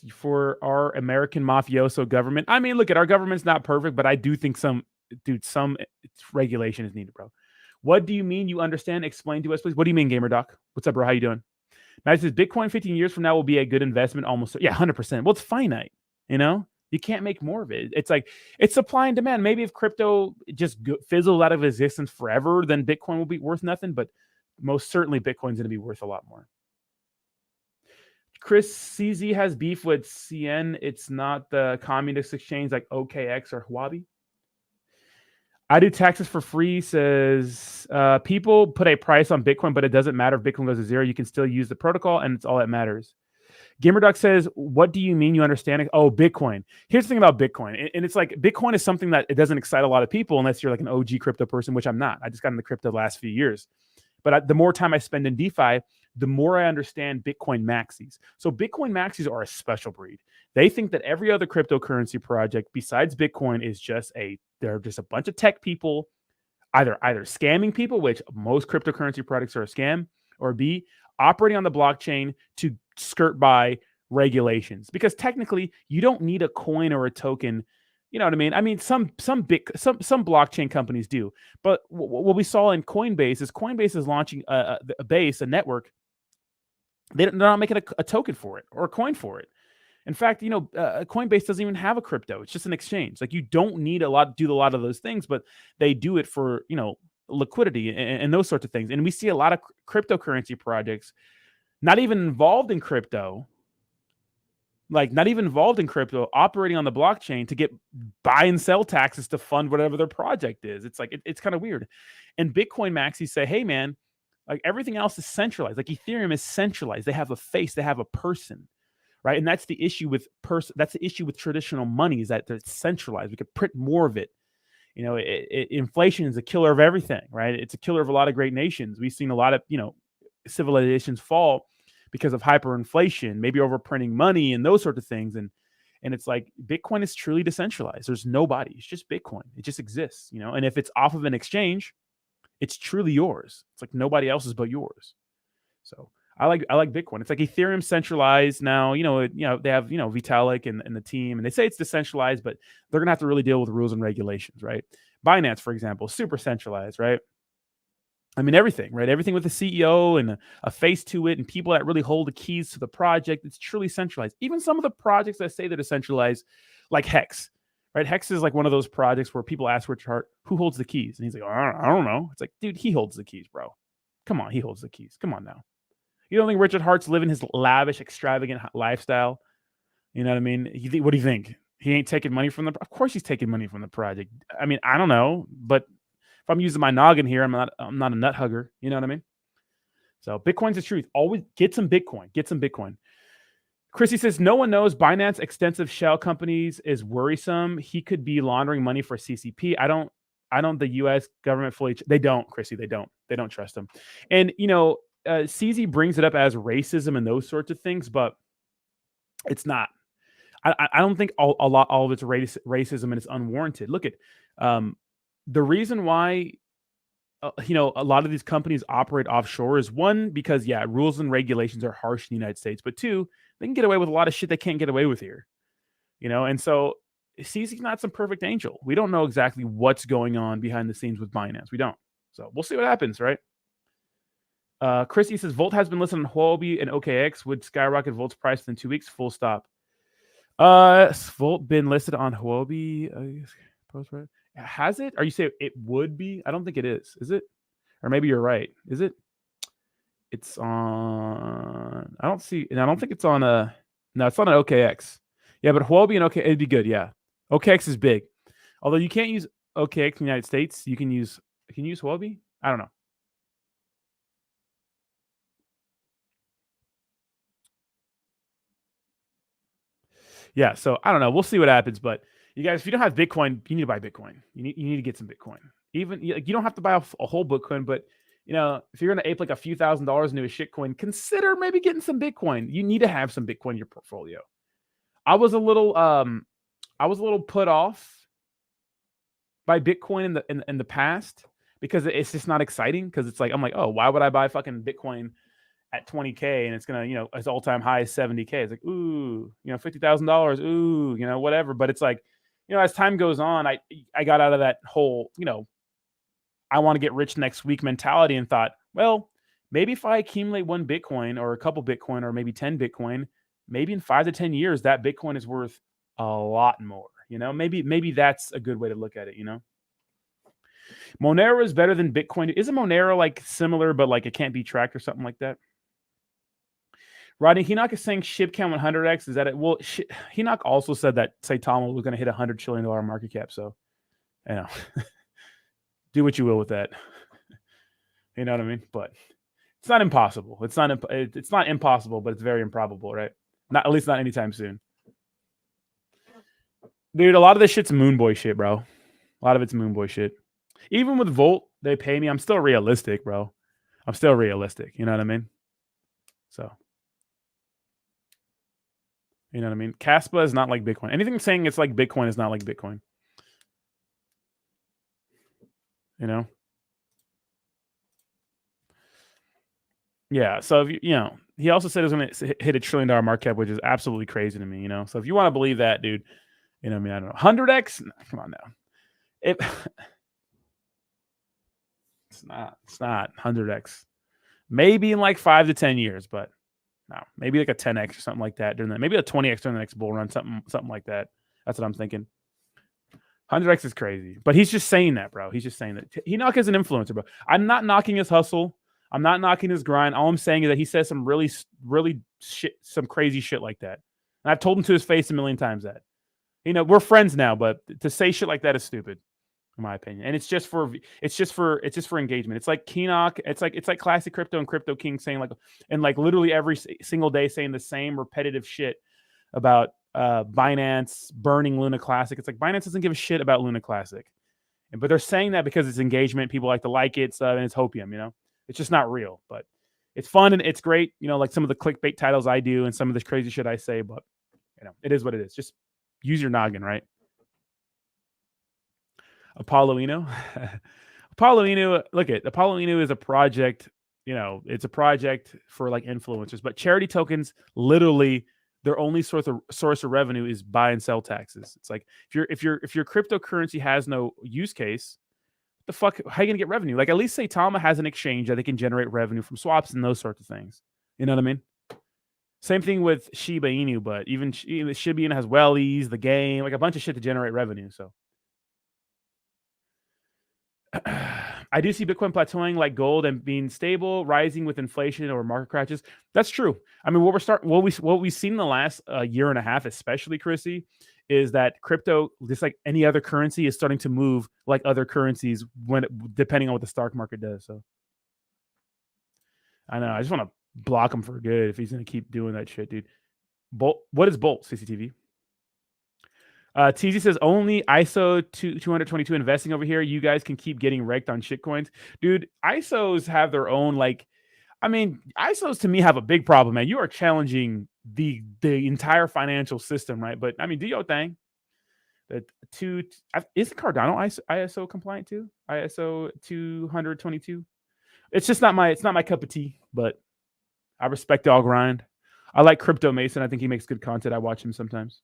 for our American mafioso government. I mean, look, our government's not perfect, but I do think some regulation is needed, bro. What do you mean? You understand? Explain to us, please. What do you mean, Gamer Doc? What's up, bro? How you doing? Matt says Bitcoin 15 years from now will be a good investment. Almost, yeah, 100%. Well, it's finite. You can't make more of it. It's like it's supply and demand. Maybe if crypto just fizzles out of existence forever, then Bitcoin will be worth nothing. But most certainly, Bitcoin's going to be worth a lot more. Chris CZ has beef with CN. It's not the communist exchange like OKX or Huobi. I do taxes for free, says people put a price on Bitcoin, but it doesn't matter if Bitcoin goes to zero. You can still use the protocol, and it's all that matters. Gamerduck says, what do you mean you understand it? Oh, Bitcoin. Here's the thing about Bitcoin. And it's like Bitcoin is something that it doesn't excite a lot of people unless you're like an OG crypto person, which I'm not. I just got into crypto the last few years. But the more time I spend in DeFi, the more I understand Bitcoin maxis. So Bitcoin maxis are a special breed. They think that every other cryptocurrency project besides Bitcoin is they're just a bunch of tech people, either scamming people, which most cryptocurrency products are a scam, or B, operating on the blockchain to skirt by regulations. Because technically, you don't need a coin or a token. You know what I mean? I mean, some blockchain companies do, but what we saw in Coinbase is launching a network. They're not making a token for it or a coin for it. In fact, Coinbase doesn't even have a crypto. It's just an exchange. Like you don't need do a lot of those things, but they do it for liquidity and those sorts of things. And we see a lot of cryptocurrency projects not even involved in crypto. Operating on the blockchain to get buy and sell taxes to fund whatever their project is. It's like, it's kind of weird. And Bitcoin maxis say, hey man, like everything else is centralized. Like Ethereum is centralized. They have a face, they have a person, right? And that's the issue with that's the issue with traditional money is that it's centralized. We could print more of it. Inflation is a killer of everything, right? It's a killer of a lot of great nations. We've seen a lot of, civilizations fall because of hyperinflation, maybe overprinting money and those sorts of things. And it's like Bitcoin is truly decentralized. There's nobody. It's just Bitcoin. It just exists, And if it's off of an exchange, it's truly yours. It's like nobody else's but yours. So I like Bitcoin. It's like Ethereum centralized now. They have Vitalik and the team, and they say it's decentralized, but they're gonna have to really deal with rules and regulations, right? Binance, for example, super centralized, right? I mean, everything, right? Everything with the CEO and a face to it and people that really hold the keys to the project. It's truly centralized. Even some of the projects that say they're decentralized, like Hex, right? Hex is like one of those projects where people ask Richard Hart, who holds the keys? And he's like, I don't know. It's like, dude, he holds the keys, bro. Come on, he holds the keys. Come on now. You don't think Richard Hart's living his lavish, extravagant lifestyle? You know what I mean? What do you think? He ain't taking money from of course he's taking money from the project. I mean, I don't know, but I'm using my noggin here, I'm not a nut hugger. You know what I mean? So Bitcoin's the truth. Always get some Bitcoin. Get some Bitcoin. Chrissy says, no one knows Binance extensive shell companies is worrisome. He could be laundering money for CCP. I don't the U.S. government fully, they don't, Chrissy, they don't trust him. And, CZ brings it up as racism and those sorts of things, but it's not. I don't think all of it's racism and it's unwarranted. Look at the reason why a lot of these companies operate offshore is one, because rules and regulations are harsh in the United States, but two, they can get away with a lot of shit they can't get away with here. And so CZ's not some perfect angel. We don't know exactly what's going on behind the scenes with Binance. We don't. So we'll see what happens, right? Chrissy says Volt has been listed on Huobi and OKX. Would skyrocket Volt's price within 2 weeks? Full stop. Volt been listed on Huobi? Has it? Are you saying it would be? I don't think it is. Is it? Or maybe you're right. Is it? It's on. I don't see. And I don't think it's on a. No, it's on an OKX. Yeah, but Huobi and OKX, it'd be good. Yeah, OKX is big. Although you can't use OKX in the United States, you can use. Can you use Huobi? I don't know. Yeah, so I don't know. We'll see what happens. But you guys, if you don't have Bitcoin, you need to buy Bitcoin. You need to get some Bitcoin. Even you don't have to buy a whole Bitcoin, but if you're going to ape like a few $1,000s into a shitcoin, consider maybe getting some Bitcoin. You need to have some Bitcoin in your portfolio. I was a little put off by Bitcoin in the past because it's just not exciting. Because it's like I'm like, oh, why would I buy fucking Bitcoin at 20K and it's gonna, its all-time high is 70K. It's like, ooh, $50,000, ooh, whatever. But it's like, as time goes on, I got out of that whole, I want to get rich next week mentality and thought, well, maybe if I accumulate one Bitcoin or a couple Bitcoin or maybe 10 Bitcoin, maybe in 5 to 10 years, that Bitcoin is worth a lot more. Maybe that's a good way to look at it, Monero is better than Bitcoin. Isn't Monero like similar, but like it can't be tracked or something like that? Rodney Hinock is saying ship count 100x. Is that it? Well, Hinock also said that Saitama was going to hit $100 trillion market cap. So, do what you will with that. You know what I mean? But it's not impossible. It's not impossible, but it's very improbable, right? Not at least not anytime soon. Dude, a lot of this shit's Moonboy shit, bro. A lot of it's Moonboy shit. Even with Volt, they pay me. I'm still realistic, bro. I'm still realistic. You know what I mean? So, you know what I mean? Caspa is not like Bitcoin. Anything saying it's like Bitcoin is not like Bitcoin. Yeah. So if he also said it was going to hit $1 trillion market cap, which is absolutely crazy to me. So if you want to believe that, dude, I don't know. 100x? No, come on now. It's not 100x. Maybe in like 5 to 10 years, but no, maybe like a 10x or something like that during that. Maybe a 20x during the next bull run, something like that. That's what I'm thinking. 100x is crazy, but he's just saying that, bro. He's just saying that. Hinock is an influencer, bro. I'm not knocking his hustle. I'm not knocking his grind. All I'm saying is that he says some really, really shit, some crazy shit like that. And I've told him to his face a million times that. We're friends now, but to say shit like that is stupid, in my opinion. And it's just for engagement. It's like Hinock. It's like Classic Crypto and Crypto King saying literally every single day saying the same repetitive shit about Binance burning Luna Classic. It's like Binance doesn't give a shit about Luna Classic, but they're saying that because it's engagement. People like to like it, stuff, and it's hopium. It's just not real, but it's fun and it's great. Like some of the clickbait titles I do and some of this crazy shit I say, but it is what it is. Just use your noggin, right? Apolloino. Look at Apolloino is a project. It's a project for like influencers, but charity tokens literally their only source of revenue is buy and sell taxes. It's like if your cryptocurrency has no use case, the fuck, how are you gonna get revenue? Like at least Saitama has an exchange that they can generate revenue from swaps and those sorts of things. You know what I mean? Same thing with Shiba Inu, but even Shiba Inu has wellies, the game, like a bunch of shit to generate revenue. So I do see Bitcoin plateauing like gold and being stable, rising with inflation or market crashes. That's true. I mean, what we've seen in the last year and a half, especially Chrissy, is that crypto, just like any other currency, is starting to move like other currencies depending on what the stock market does. So I know I just want to block him for good if he's going to keep doing that shit, dude. Bolt, what is Bolt? CCTV. TZ says only ISO 222 investing over here. You guys can keep getting wrecked on shitcoins, dude. ISOs have their own ISOs to me have a big problem, man. You are challenging the entire financial system, right? But I mean, do your thing. Isn't Cardano ISO compliant too? ISO 222. It's just not my cup of tea, but I respect y'all grind. I like Crypto Mason. I think he makes good content. I watch him sometimes.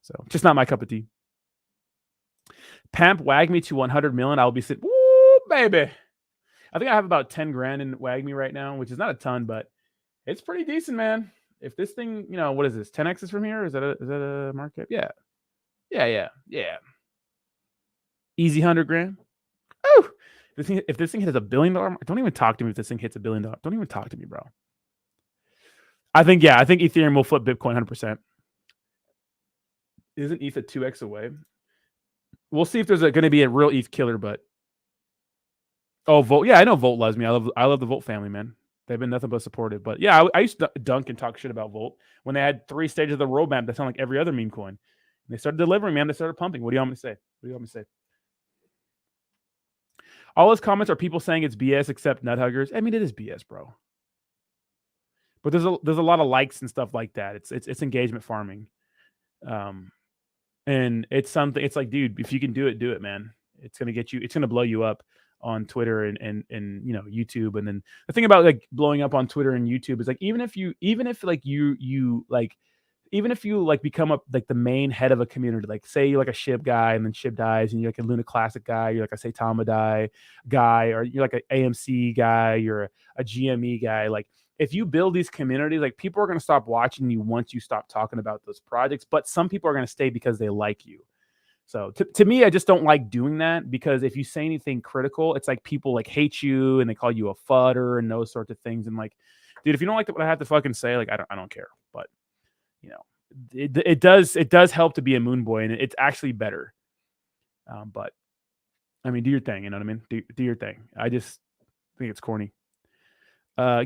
So just not my cup of tea. Pamp WAGMI to 100 million. I'll be sitting, woo, baby. I think I have about 10 grand in WAGMI right now, which is not a ton, but it's pretty decent, man. If this thing, what is this? 10x's from here? Is that a market? Yeah. Easy 100 grand. Oh, if this thing hits $1 billion, don't even talk to me if this thing hits $1 billion. Don't even talk to me, bro. I think Ethereum will flip Bitcoin 100%. Isn't ETH a 2x away? We'll see if there's going to be a real ETH killer, but Volt. Yeah, I know Volt loves me. I love the Volt family, man. They've been nothing but supportive. But yeah, I used to dunk and talk shit about Volt when they had 3 stages of the roadmap that sound like every other meme coin. And they started delivering, man. They started pumping. What do you want me to say? All his comments are people saying it's BS except nut huggers. I mean, it is BS, bro. But there's a lot of likes and stuff like that. It's engagement farming. And it's something. It's like, dude, if you can do it, man. It's gonna blow you up on Twitter and YouTube. And then the thing about like blowing up on Twitter and YouTube is like even if you become the main head of a community, like say you're like a SHIB guy and then SHIB dies, and you're like a Luna Classic guy, you're like a Saitama guy, or you're like an AMC guy, you're a GME guy. Like if you build these communities, like people are going to stop watching you once you stop talking about those projects, but some people are going to stay because they like you. So to me, I just don't like doing that, because if you say anything critical, it's like people like hate you and they call you a fudder and those sorts of things. And like, dude, if you don't like what I have to fucking say, like I don't care. But it does help to be a moon boy, and it's actually better. But I mean, do your thing. You know what I mean? Do your thing. I just think it's corny.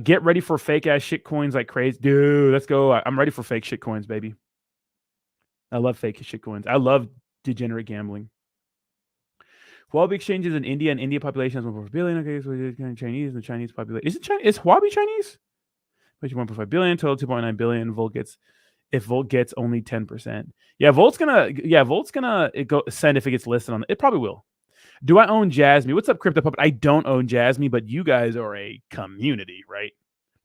Get ready for fake ass shit coins like crazy, dude. Let's go. I'm ready for fake shit coins, baby. I love fake shit coins. I love degenerate gambling. Huobi exchanges in India, and India population has 1.4 billion. Okay, so it's Chinese, and the Chinese population is Huobi Chinese? 1.5 billion, total 2.9 billion. If Volt gets only 10%. Yeah, Volt's gonna go send if it gets listed on it. Probably will. Do I own Jasmy? What's up, Crypto Puppet? I don't own Jasmy, but you guys are a community, right?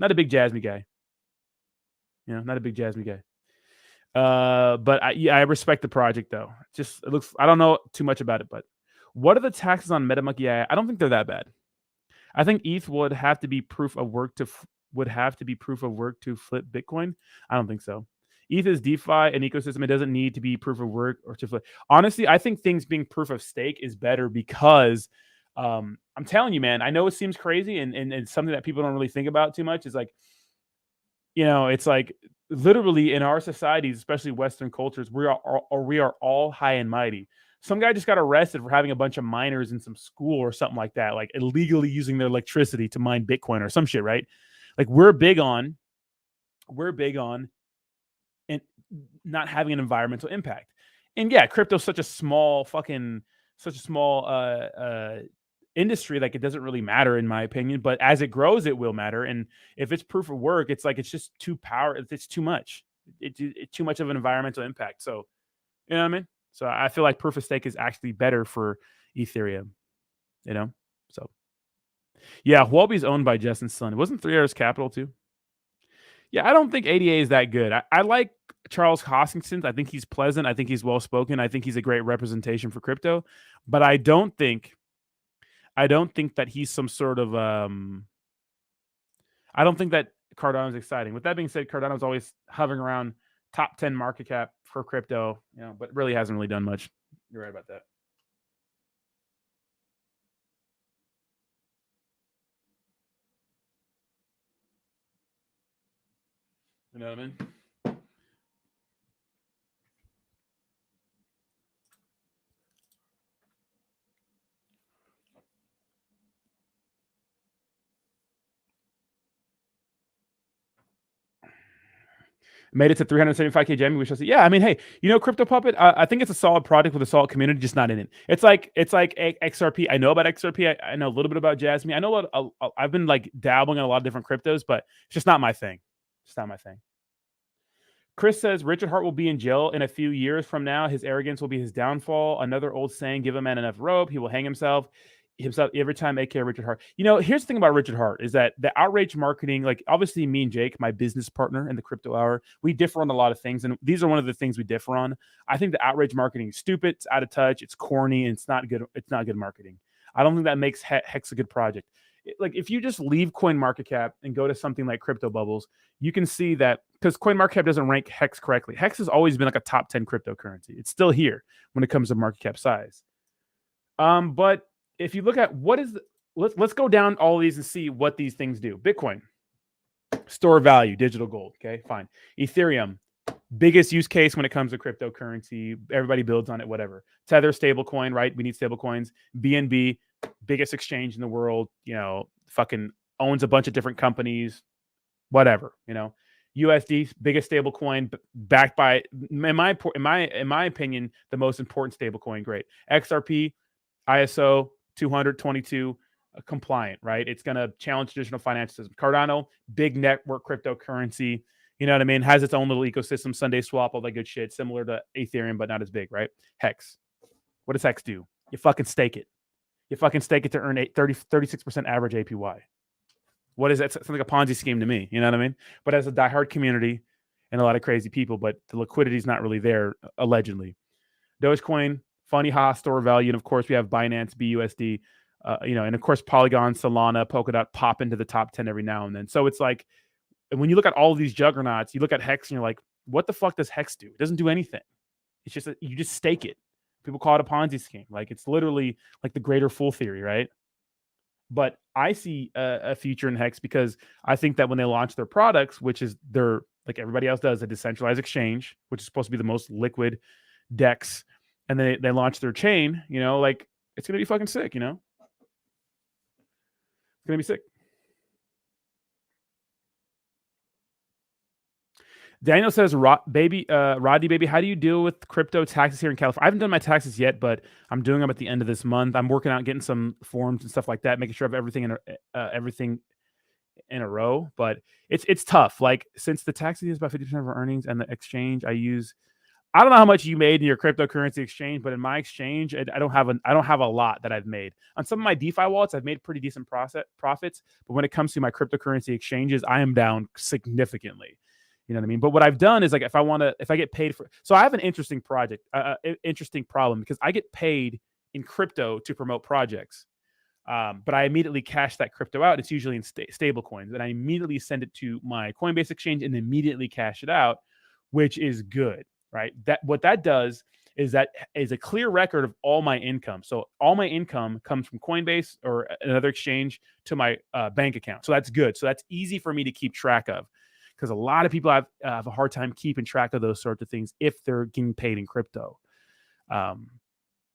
Not a big Jasmy guy. Not a big Jasmy guy. But I respect the project though. Just it looks. I don't know too much about it, but what are the taxes on MetaMonkey? Yeah, I don't think they're that bad. I think ETH would have to be proof of work to flip Bitcoin. I don't think so. ETH is DeFi, an ecosystem. It doesn't need to be proof of work or to flip. Honestly, I think things being proof of stake is better because I'm telling you, man, I know it seems crazy and it's something that people don't really think about too much. Is like, it's like literally in our societies, especially Western cultures, we are all high and mighty. Some guy just got arrested for having a bunch of miners in some school or something like that, like illegally using their electricity to mine Bitcoin or some shit, right? Like we're big on and not having an environmental impact. And yeah, crypto's such a small industry, like it doesn't really matter in my opinion, but as it grows, it will matter. And if it's proof of work, it's like, it's just it's too much. It's too much of an environmental impact. So, you know what I mean? So I feel like proof of stake is actually better for Ethereum, So yeah, Huobi's owned by Justin's son. It wasn't 3 Arrows Capital too. Yeah, I don't think ADA is that good. I like Charles Hoskinson. I think he's pleasant. I think he's well-spoken. I think he's a great representation for crypto. But I don't think that he's some sort of I don't think that Cardano's exciting. With that being said, Cardano's always hovering around top 10 market cap for crypto, but really hasn't really done much. You're right about that. You know what I mean? Made it to 375K Jamie. We shall see. Yeah, I mean, hey, Crypto Puppet, I think it's a solid product with a solid community, just not in it. It's like XRP. I know about XRP. I know a little bit about Jasmine. I know I've been like dabbling in a lot of different cryptos, but it's just not my thing. It's not my thing. Chris says Richard Hart will be in jail in a few years from now. His arrogance will be his downfall. Another old saying, give a man enough rope, he will hang himself every time, aka Richard Hart. Here's the thing about Richard Hart is that the outrage marketing, like obviously me and Jake, my business partner in the crypto hour, we differ on a lot of things. And these are one of the things we differ on. I think the outrage marketing is stupid. It's out of touch. It's corny. And it's not good. It's not good marketing. I don't think that makes Hex a good project. Like if you just leave CoinMarketCap and go to something like Crypto Bubbles, you can see that because CoinMarketCap doesn't rank Hex correctly. Hex has always been like a top 10 cryptocurrency. It's still here when it comes to market cap size. But if you look at let's go down all these and see what these things do. Bitcoin, store value, digital gold. Okay, fine. Ethereum, biggest use case when it comes to cryptocurrency. Everybody builds on it, whatever. Tether, stablecoin, right? We need stablecoins. BNB, biggest exchange in the world. Fucking owns a bunch of different companies, whatever. USD, biggest stablecoin, backed by, in my opinion, the most important stablecoin. Great. XRP, ISO 222 compliant, right? It's going to challenge traditional financial systems. Cardano, big network cryptocurrency. You know what I mean? Has its own little ecosystem, Sunday Swap, all that good shit, similar to Ethereum, but not as big, right? Hex. What does Hex do? You fucking stake it. You fucking stake it to earn 36% average APY. What is that? It's like a Ponzi scheme to me. You know what I mean? But as a diehard community and a lot of crazy people, but the liquidity is not really there, allegedly. Dogecoin, funny, store value. And of course, we have Binance, BUSD, and of course, Polygon, Solana, Polkadot pop into the top 10 every now and then. So it's like, when you look at all of these juggernauts, you look at Hex and you're like, what the fuck does Hex do? It doesn't do anything. It's just you just stake it. People call it a Ponzi scheme. Like it's literally like the greater fool theory, right? But I see a future in Hex because I think that when they launch their products, which is their, like everybody else does, a decentralized exchange, which is supposed to be the most liquid DEX, and they launch their chain, like it's going to be fucking sick, It's going to be sick. Daniel says, Roddy, baby, how do you deal with crypto taxes here in California? I haven't done my taxes yet, but I'm doing them at the end of this month. I'm working out getting some forms and stuff like that, making sure I have everything in a row. But it's tough. Like since the tax is about 50% of our earnings and the exchange I use, I don't know how much you made in your cryptocurrency exchange, but in my exchange, I don't have a lot that I've made. On some of my DeFi wallets, I've made pretty decent profits. But when it comes to my cryptocurrency exchanges, I am down significantly. You know what I mean? But what I've done is like if I get paid for, so I have an interesting project, interesting problem because I get paid in crypto to promote projects. But I immediately cash that crypto out. It's usually in stable coins, and I immediately send it to my Coinbase exchange and immediately cash it out, which is good, right? What that does is that is a clear record of all my income. So all my income comes from Coinbase or another exchange to my bank account. So that's good. So that's easy for me to keep track of. Because a lot of people have a hard time keeping track of those sorts of things if they're getting paid in crypto.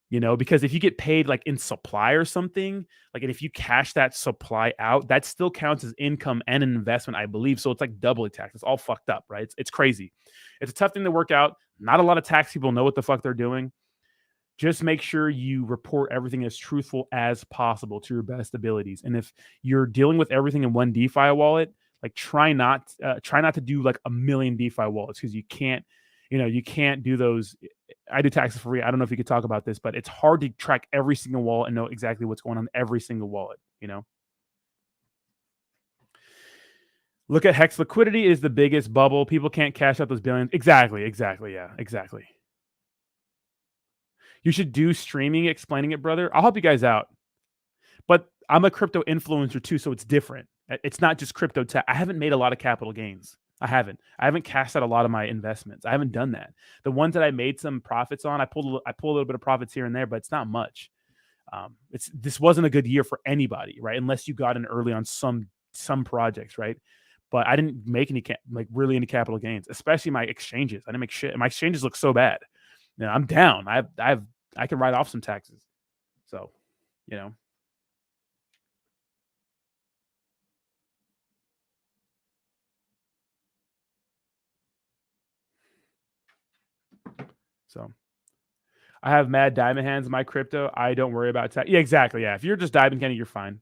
Because if you get paid like in supply or something, like, and if you cash that supply out, that still counts as income and an investment, I believe. So it's like doubly taxed. It's all fucked up, right? It's crazy. It's a tough thing to work out. Not a lot of tax people know what the fuck they're doing. Just make sure you report everything as truthful as possible to your best abilities. And if you're dealing with everything in one DeFi wallet, like try not to do like a million DeFi wallets because you can't do those. I do taxes for free. I don't know if you could talk about this, but it's hard to track every single wallet and know exactly what's going on every single wallet, Look at Hex liquidity is the biggest bubble. People can't cash out those billions. Exactly. Yeah, exactly. You should do streaming explaining it, brother. I'll help you guys out. But I'm a crypto influencer too, so it's different. It's not just crypto tech. I haven't made a lot of capital gains. I haven't cashed out a lot of my investments. I haven't done that. The ones that I made some profits on, I pull a little bit of profits here and there, but it's not much. This wasn't a good year for anybody, right? Unless you got in early on some projects, right? But I didn't make any any capital gains, especially my exchanges. I didn't make shit. My exchanges look so bad. I'm down. I can write off some taxes. So, So I have mad diamond hands in my crypto. I don't worry about tax. Yeah, exactly. Yeah. If you're just diamond candy, you're fine.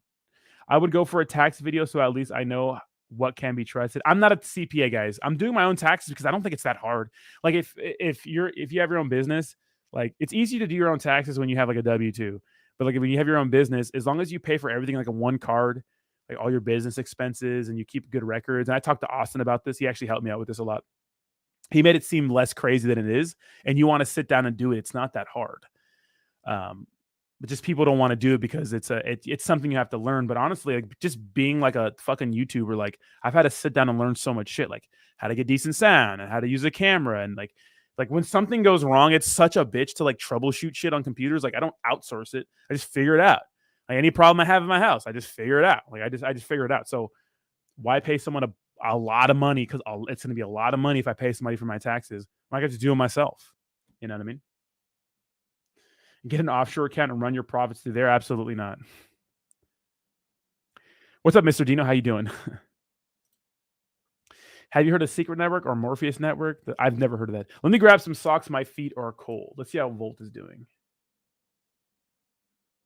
I would go for a tax video so at least I know what can be trusted. I'm not a CPA, guys. I'm doing my own taxes because I don't think it's that hard. Like if you have your own business, like it's easy to do your own taxes when you have like a W-2. But like when you have your own business, as long as you pay for everything like a one card, like all your business expenses and you keep good records. And I talked to Austin about this. He actually helped me out with this a lot. He made it seem less crazy than it is. And you want to sit down and do it. It's not that hard. But just people don't want to do it because it's something you have to learn. But honestly, like just being like a fucking YouTuber, like I've had to sit down and learn so much shit, like how to get decent sound and how to use a camera. And like when something goes wrong, it's such a bitch to like troubleshoot shit on computers. Like I don't outsource it. I just figure it out. Like any problem I have in my house, I just figure it out. Like I just figure it out. So why pay someone a lot of money? Because it's going to be a lot of money if I pay somebody for my taxes. I can just do it myself. You know what I mean? Get an offshore account and run your profits through there? Absolutely not. What's up, Mr. Dino? How you doing? Have you heard of Secret Network or Morpheus Network? I've never heard of that. Let me grab some socks. My feet are cold. Let's see how Volt is doing.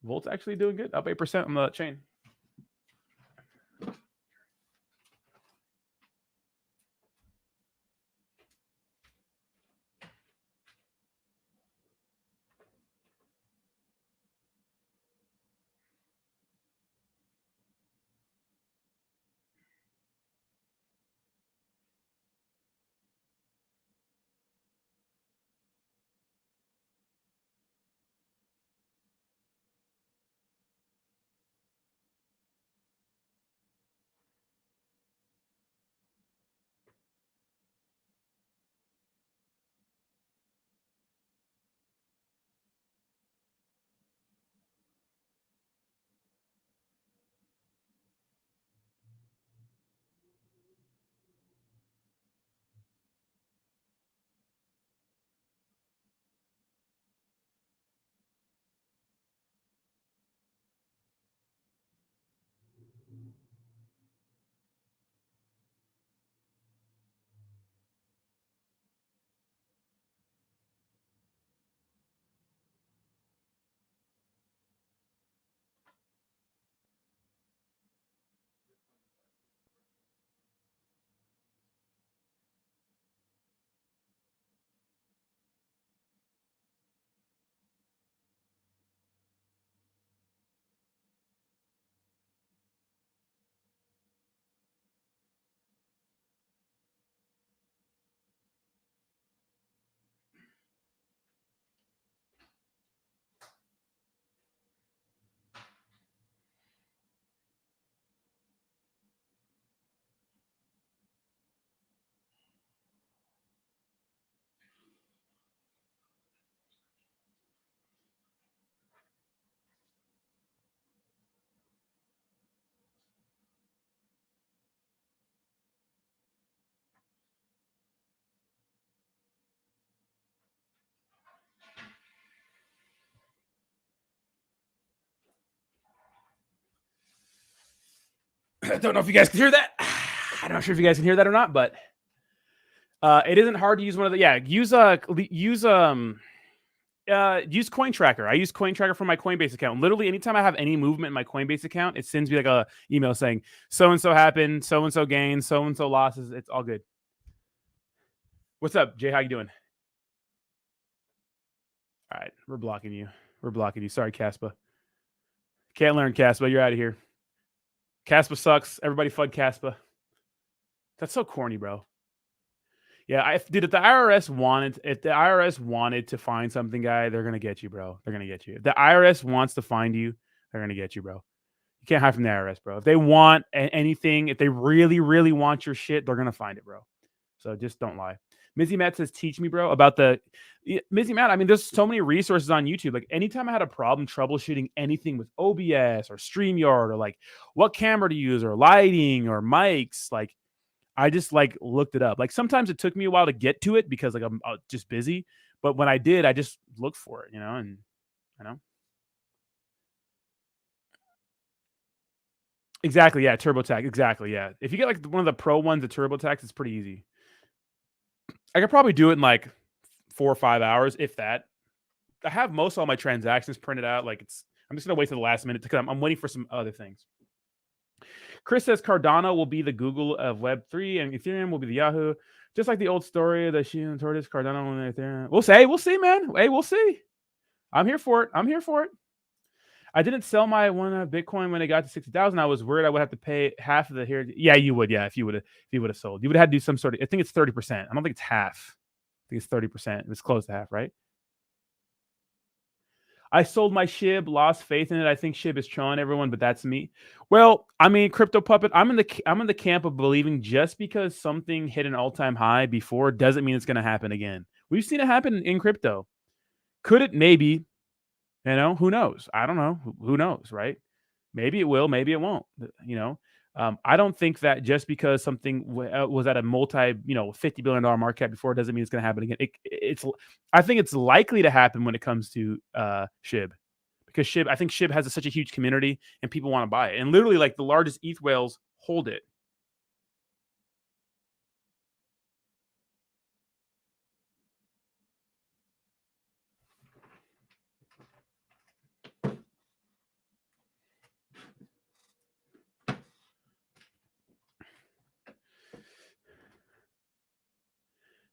Volt's actually doing good. Up 8% on the chain. I don't know if you guys can hear that. I'm not sure if you guys can hear that or not, but it isn't hard to use one of the use Coin Tracker. I use Coin Tracker for my Coinbase account. Literally, anytime I have any movement in my Coinbase account, it sends me like a email saying so and so happened, so and so gained, so and so losses. It's all good. What's up, Jay? How you doing? All right, we're blocking you. We're blocking you. Sorry, Caspa. Can't learn Caspa. You're out of here. Caspa sucks. Everybody FUD Caspa. That's so corny, bro. Yeah, dude, if the IRS wanted to find something, guy, they're gonna get you, bro. They're gonna get you. If the IRS wants to find you, they're gonna get you, bro. You can't hide from the IRS, bro. If they want anything, if they really, really want your shit, they're gonna find it, bro. So just don't lie. Mizzy Matt says, teach me, bro, about Mizzy Matt. I mean, there's so many resources on YouTube. Like anytime I had a problem troubleshooting anything with OBS or StreamYard or like what camera to use or lighting or mics, like I just like looked it up. Like sometimes it took me a while to get to it because like I'm just busy. But when I did, I just looked for it, and Exactly. Yeah. TurboTax. Exactly. Yeah. If you get like one of the pro ones, the TurboTax, it's pretty easy. I could probably do it in like 4 or 5 hours, if that. I have most of all my transactions printed out. Like I'm just gonna wait till the last minute because I'm waiting for some other things. Chris says Cardano will be the Google of Web3 and Ethereum will be the Yahoo. Just like the old story of the Shiba and Tortoise, Cardano and Ethereum. We'll see, man. Hey, we'll see. I'm here for it. I didn't sell my one Bitcoin when it got to 60,000. I was worried I would have to pay half of the here. Yeah, you would. Yeah, if you would have sold, you would have had to do some sort of. I think it's 30%. I don't think it's half. I think it's 30%. It's close to half, right? I sold my SHIB, lost faith in it. I think SHIB is trolling everyone, but that's me. Well, I mean, Crypto Puppet, I'm in the camp of believing just because something hit an all-time high before doesn't mean it's going to happen again. We've seen it happen in crypto. Could it? Maybe. You know, who knows? I don't know. Who knows, right? Maybe it will, maybe it won't. You know, I don't think that just because something was at a $50 billion market cap before doesn't mean it's going to happen again. I think it's likely to happen when it comes to SHIB, because I think SHIB has such a huge community and people want to buy it. And literally, like the largest ETH whales hold it.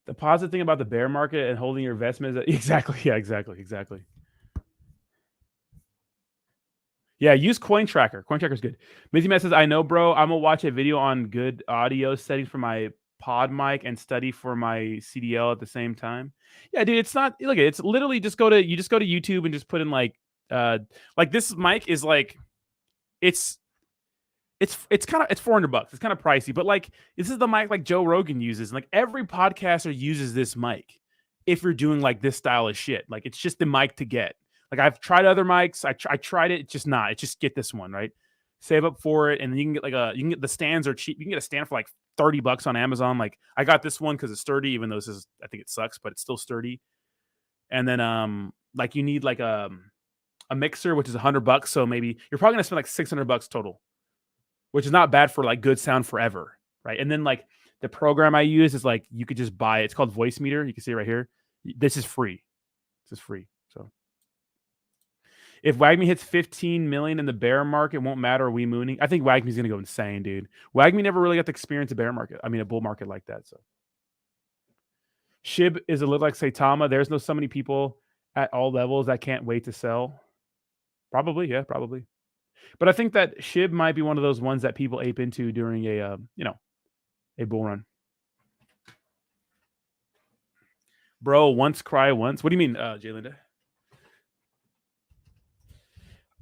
The positive thing about the bear market and holding your investment is that exactly. Yeah, use Cointracker. Cointracker's good. Mizzy Matt says, I know, bro. I'm gonna watch a video on good audio settings for my pod mic and study for my CDL at the same time. Yeah, dude, it's not look. It's literally just go to YouTube and just put in like this mic is like it's kind of it's $400. It's kind of pricey, but like this is the mic like Joe Rogan uses, and like every podcaster uses this mic. If you're doing like this style of shit, like it's just the mic to get. Like I've tried other mics, I tried it. It's just not. It's just get this one, right? Save up for it, and then you can get the stands are cheap. You can get a stand for like $30 on Amazon. Like I got this one because it's sturdy, even though I think it sucks, but it's still sturdy. And then like you need like a mixer, which is $100. So maybe you're probably gonna spend like $600 total, which is not bad for like good sound forever, right? And then like the program I use is like you could just buy it. It's called Voice Meter. You can see it right here. This is free. So if WAGMI hits 15 million in the bear market, it won't matter. Are we mooning? I think WAGMI's gonna go insane, dude. WAGMI never really got to experience a bear market. I mean, a bull market like that. So SHIB is a little like Saitama. There's so many people at all levels that can't wait to sell. Probably, yeah, probably. But I think that SHIB might be one of those ones that people ape into during a bull run. Bro, once cry once. What do you mean, Jay Linda?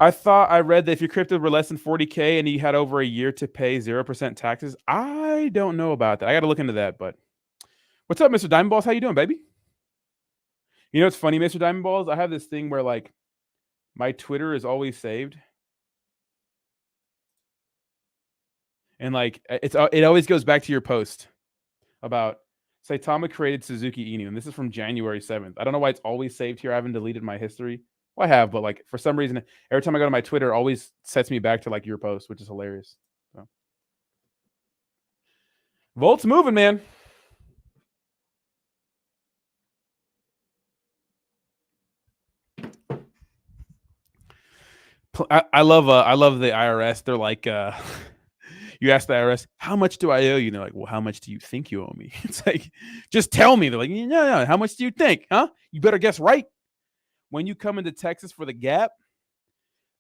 I thought I read that if your crypto were less than 40K and you had over a year to pay 0% taxes. I don't know about that. I got to look into that. But what's up, Mr. Diamond Balls? How you doing, baby? You know what's funny, Mr. Diamond Balls? I have this thing where like my Twitter is always saved. And like it always goes back to your post about Saitama created Suzuki Inu, and this is from January 7th. I don't know why it's always saved here. I haven't deleted my history. Well, I have, but like for some reason, every time I go to my Twitter, it always sets me back to like your post, which is hilarious. So. Volt's moving, man. I love the IRS. They're like you ask the IRS, how much do I owe you? And they're like, well, how much do you think you owe me? It's like, just tell me. They're like, no, how much do you think? Huh? You better guess right. When you come into Texas for the Gap,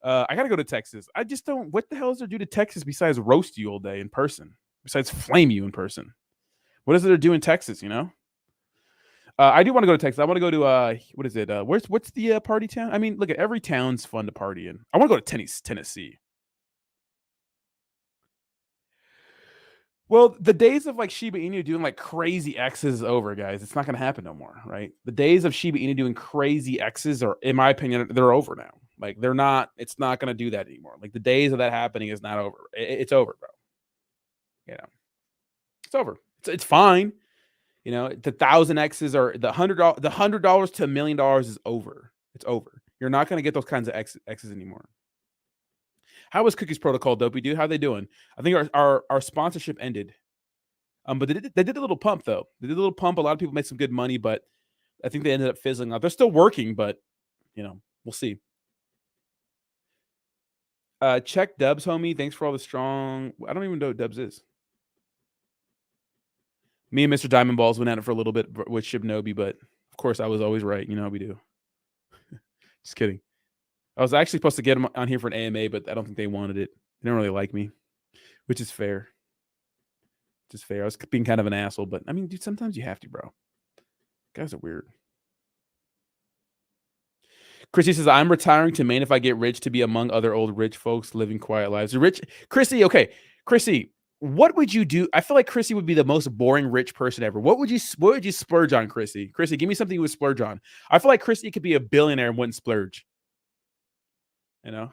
I got to go to Texas. I just don't, what the hell is there do to Texas besides roast you all day in person? Besides flame you in person? What is it to do in Texas, you know? I do want to go to Texas. I want to go to, what is it? What's the party town? I mean, look, every town's fun to party in. I want to go to Tennessee. Well, the days of like Shiba Inu doing like crazy X's is over, guys. It's not going to happen no more, right? The days of Shiba Inu doing crazy X's are, in my opinion, they're over now. Like they're not. It's not going to do that anymore. Like the days of that happening is not over. It's over, bro. You know, it's over. It's fine. You know, the 1,000 X's or the $100 to $1 million is over. It's over. You're not going to get those kinds of X's anymore. How was Cookies Protocol, Dopey dude? How are they doing? I think our sponsorship ended. But they did a little pump though. They did a little pump. A lot of people made some good money, but I think they ended up fizzling out. They're still working, but you know, we'll see. Check Dubs, homie. Thanks for all the strong. I don't even know what Dubs is. Me and Mr. Diamond Balls went at it for a little bit with Shibnobi, but of course I was always right. You know how we do. Just kidding. I was actually supposed to get him on here for an AMA, but I don't think they wanted it. They don't really like me, which is fair. Just fair. I was being kind of an asshole, but I mean, dude, sometimes you have to, bro. Guys are weird. Chrissy says, I'm retiring to Maine if I get rich to be among other old rich folks living quiet lives. Rich, Chrissy, okay. Chrissy, what would you do? I feel like Chrissy would be the most boring rich person ever. What would you splurge on, Chrissy? Chrissy, give me something you would splurge on. I feel like Chrissy could be a billionaire and wouldn't splurge. You know?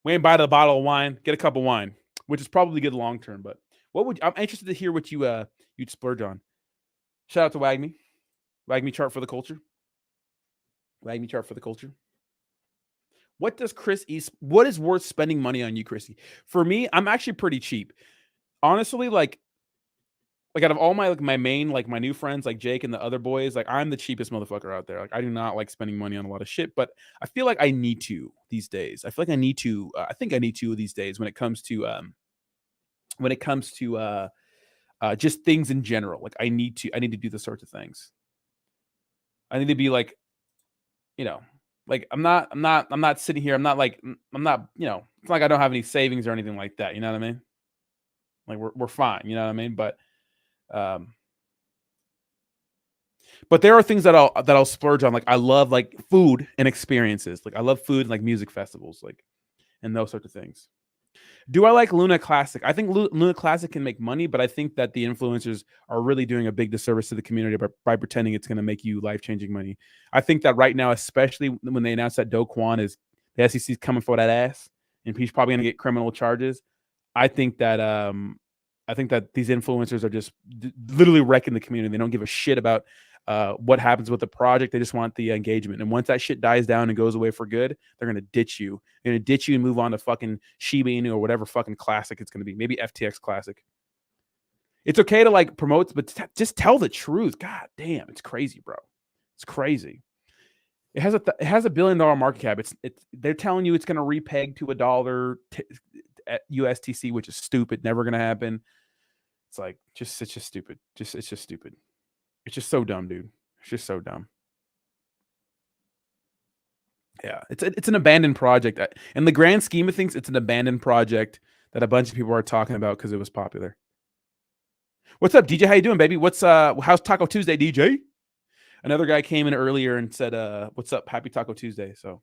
We ain't buy the bottle of wine. Get a cup of wine, which is probably good long term. But I'm interested to hear what you'd splurge on. Shout out to Wagme. Wagme chart for the culture. Wagme chart for the culture. What does Chris East? What is worth spending money on you, Chrissy? For me, I'm actually pretty cheap. Honestly, like out of all my my main my new friends like Jake and the other boys, like I'm the cheapest motherfucker out there. Like I do not like spending money on a lot of shit, but I feel like I need to these days. I feel like I need to. I think I need to these days when it comes to just things in general. Like I need to do the sorts of things. I need to be like, you know, like I'm not sitting here. I'm not, you know, it's like I don't have any savings or anything like that. You know what I mean? Like we're fine. You know what I mean? But there are things that I'll splurge on. Like I love like food and experiences. Like I love food and like music festivals, like, and those sorts of things. Do I like Luna Classic? I think Luna Classic can make money, but I think that the influencers are really doing a big disservice to the community by pretending it's going to make you life-changing money. I think that right now, especially when they announced that Do Kwon is the SEC's coming for that ass, and he's probably going to get criminal charges. I think that these influencers are just literally wrecking the community. They don't give a shit about what happens with the project. They just want the engagement. And once that shit dies down and goes away for good, they're going to ditch you. They're going to ditch you and move on to fucking Shiba Inu or whatever fucking classic it's going to be. Maybe FTX Classic. It's okay to like promote, but just tell the truth. God damn, it's crazy, bro. It's crazy. It has a $1 billion market cap. They're telling you it's going to repeg to $1 at USTC, which is stupid. Never going to happen. It's like it's just stupid. It's just stupid. It's just so dumb, dude. It's just so dumb. Yeah, it's an abandoned project. In the grand scheme of things, it's an abandoned project that a bunch of people are talking about because it was popular. What's up, DJ? How you doing, baby? How's Taco Tuesday, DJ? Another guy came in earlier and said, what's up? Happy Taco Tuesday. So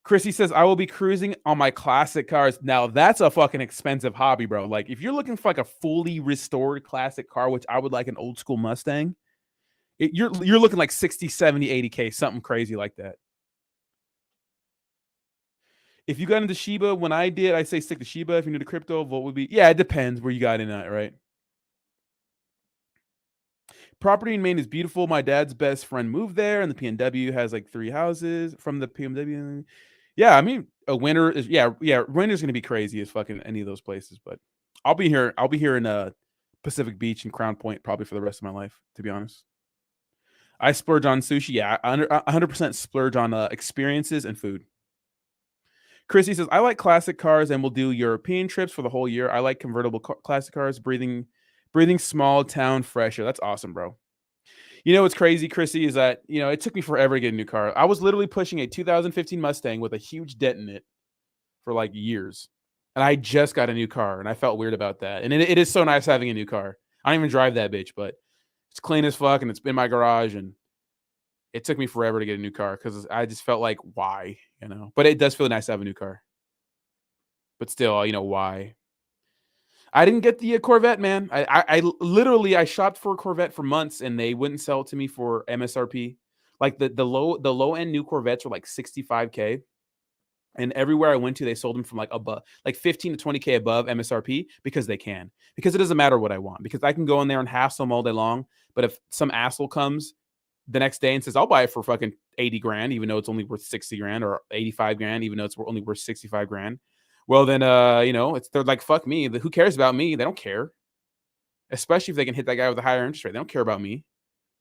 Chrissy says, I will be cruising on my classic cars. Now, that's a fucking expensive hobby, bro. Like, if you're looking for like a fully restored classic car, which I would like an old school Mustang, you're looking like 60, 70, 80K, something crazy like that. If you got into Shiba when I did, I'd say stick to Shiba. If you're new to crypto, what would be? Yeah, it depends where you got in at, right? Property in Maine is beautiful. My dad's best friend moved there, and the PNW has like 3 houses from the PNW. Yeah, I mean, a winter is winter's gonna be crazy as fucking any of those places. But I'll be here in Pacific Beach and Crown Point probably for the rest of my life, to be honest. I splurge on sushi. Yeah, I 100% splurge on experiences and food. Chrissy says, I like classic cars and will do European trips for the whole year. I like convertible classic cars, breathing small town fresh air. That's awesome, bro. You know what's crazy, Chrissy, is that, you know, it took me forever to get a new car. I was literally pushing a 2015 Mustang with a huge dent in it for like years. And I just got a new car, and I felt weird about that. And it is so nice having a new car. I don't even drive that bitch, but it's clean as fuck, and it's in my garage, and it took me forever to get a new car because I just felt like, why, you know? But it does feel nice to have a new car. But still, you know, why? I didn't get the Corvette, man. I literally shopped for a Corvette for months, and they wouldn't sell it to me for MSRP. Like the low end new Corvettes were like 65K, and everywhere I went to, they sold them from like above, like 15 to 20K above MSRP because they can. Because it doesn't matter what I want. Because I can go in there and hassle them all day long. But if some asshole comes the next day and says, I'll buy it for fucking 80 grand, even though it's only worth 60 grand, or 85 grand, even though it's only worth 65 grand. Well, then, you know, they're like, fuck me. Who cares about me? They don't care. especially if they can hit that guy with a higher interest rate. They don't care about me.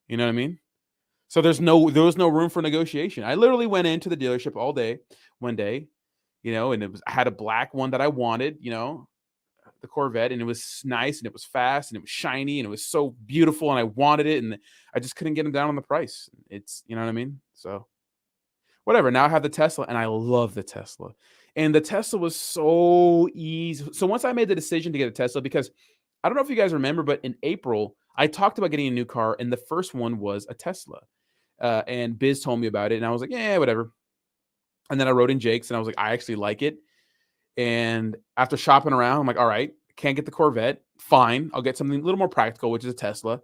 You know what I mean? So there was no room for negotiation. I literally went into the dealership all day, one day, and I had a black one that I wanted, the Corvette, and it was nice and it was fast and it was shiny and it was so beautiful and I wanted it, and I just couldn't get them down on the price. It's, you know what I mean? So whatever. Now I have the Tesla and I love the Tesla. And the Tesla was so easy. So once I made the decision to get a Tesla, because I don't know if you guys remember, but in April, I talked about getting a new car, and the first one was a Tesla. And Biz told me about it, and I was like, yeah, whatever. And then I wrote in Jake's, and I was like, I actually like it. And after shopping around, I'm like, all right, can't get the Corvette. Fine, I'll get something a little more practical, which is a Tesla.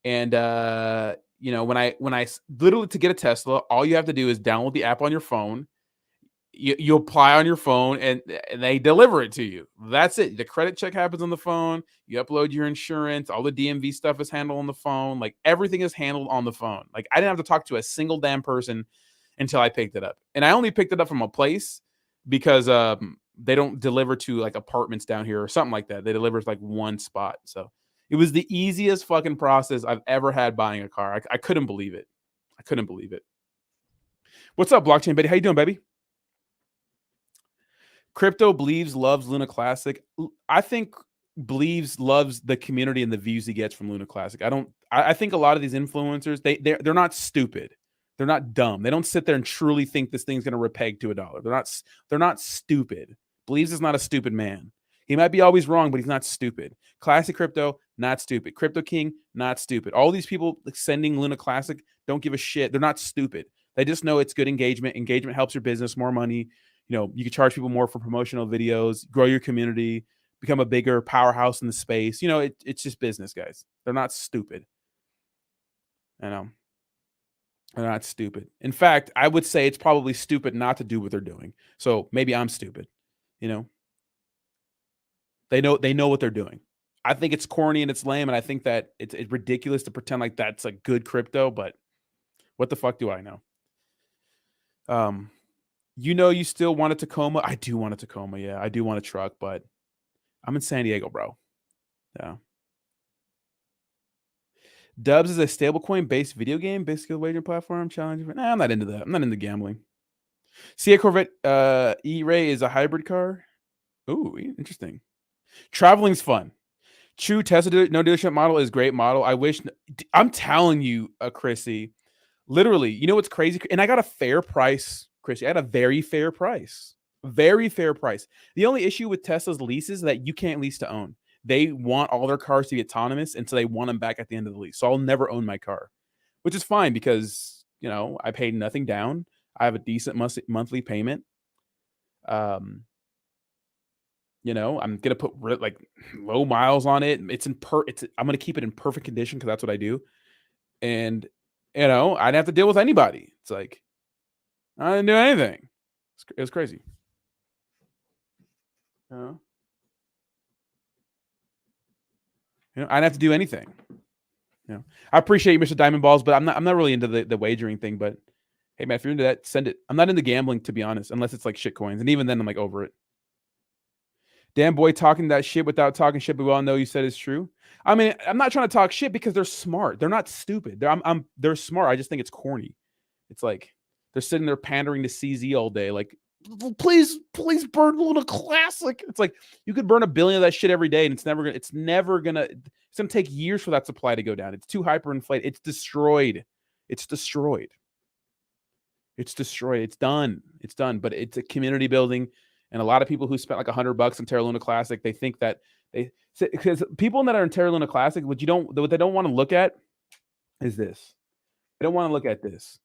And when I literally, to get a Tesla, all you have to do is download the app on your phone. You apply on your phone and they deliver it to you. That's it. The credit check happens on the phone. You upload your insurance. All the DMV stuff is handled on the phone. Like, everything is handled on the phone. Like, I didn't have to talk to a single damn person until I picked it up. And I only picked it up from a place because they don't deliver to like apartments down here or something like that. They deliver to like one spot. So it was the easiest fucking process I've ever had buying a car. I couldn't believe it. I couldn't believe it. What's up, Blockchain Betty? How you doing, baby? Crypto believes loves Luna Classic. I think believes loves the community and the views he gets from Luna Classic. I think a lot of these influencers, they're not stupid. They're not dumb. They don't sit there and truly think this thing's going to repeg to $1. They're not stupid. Believes is not a stupid man. He might be always wrong, but he's not stupid. Classic Crypto, not stupid. Crypto King, not stupid. All these people sending Luna Classic don't give a shit. They're not stupid. They just know it's good engagement. Engagement helps your business, more money. You can charge people more for promotional videos, grow your community, become a bigger powerhouse in the space. It's just business, guys. They're not stupid. I know. They're not stupid. In fact, I would say it's probably stupid not to do what they're doing. So maybe I'm stupid. They know what they're doing. I think it's corny and it's lame, and I think that it's ridiculous to pretend like that's a good crypto, but what the fuck do I know? You still want a Tacoma? I do want a Tacoma. Yeah, I do want a truck, but I'm in San Diego, bro. Yeah. Dubs is a stablecoin based video game, basically a wagering platform. Challenge. Nah, I'm not into that. I'm not into gambling. See, a Corvette E-Ray is a hybrid car. Ooh, interesting. Traveling's fun. True Tesla no dealership model is great model. I'm telling you, Chrissy, literally, you know what's crazy? And I got a fair price, Chrissy. I had a very fair price. Very fair price. The only issue with Tesla's leases is that you can't lease to own. They want all their cars to be autonomous, and so they want them back at the end of the lease. So I'll never own my car, which is fine because, I paid nothing down. I have a decent monthly payment. I'm going to put like low miles on it. I'm going to keep it in perfect condition because that's what I do. And, I didn't have to deal with anybody. It's like, I didn't do anything. It was crazy. I didn't have to do anything. I appreciate you, Mr. Diamond Balls, but I'm not really into the wagering thing. But hey, man, if you're into that, send it. I'm not into gambling, to be honest, unless it's like shit coins, and even then, I'm like over it. Damn boy, talking that shit without talking shit, but we all know you said it's true. I mean, I'm not trying to talk shit because they're smart. They're not stupid. They're smart. I just think it's corny. It's like they're sitting there pandering to CZ all day, like, please burn Luna Classic. It's like you could burn 1 billion of that shit every day, and it's gonna take years for that supply to go down. It's too hyperinflated. It's destroyed. It's done. But it's a community building, and a lot of people who spent like $100 on Terra Luna Classic, they think that because people that are in Terra Luna Classic, what they don't want to look at is this. They don't want to look at this.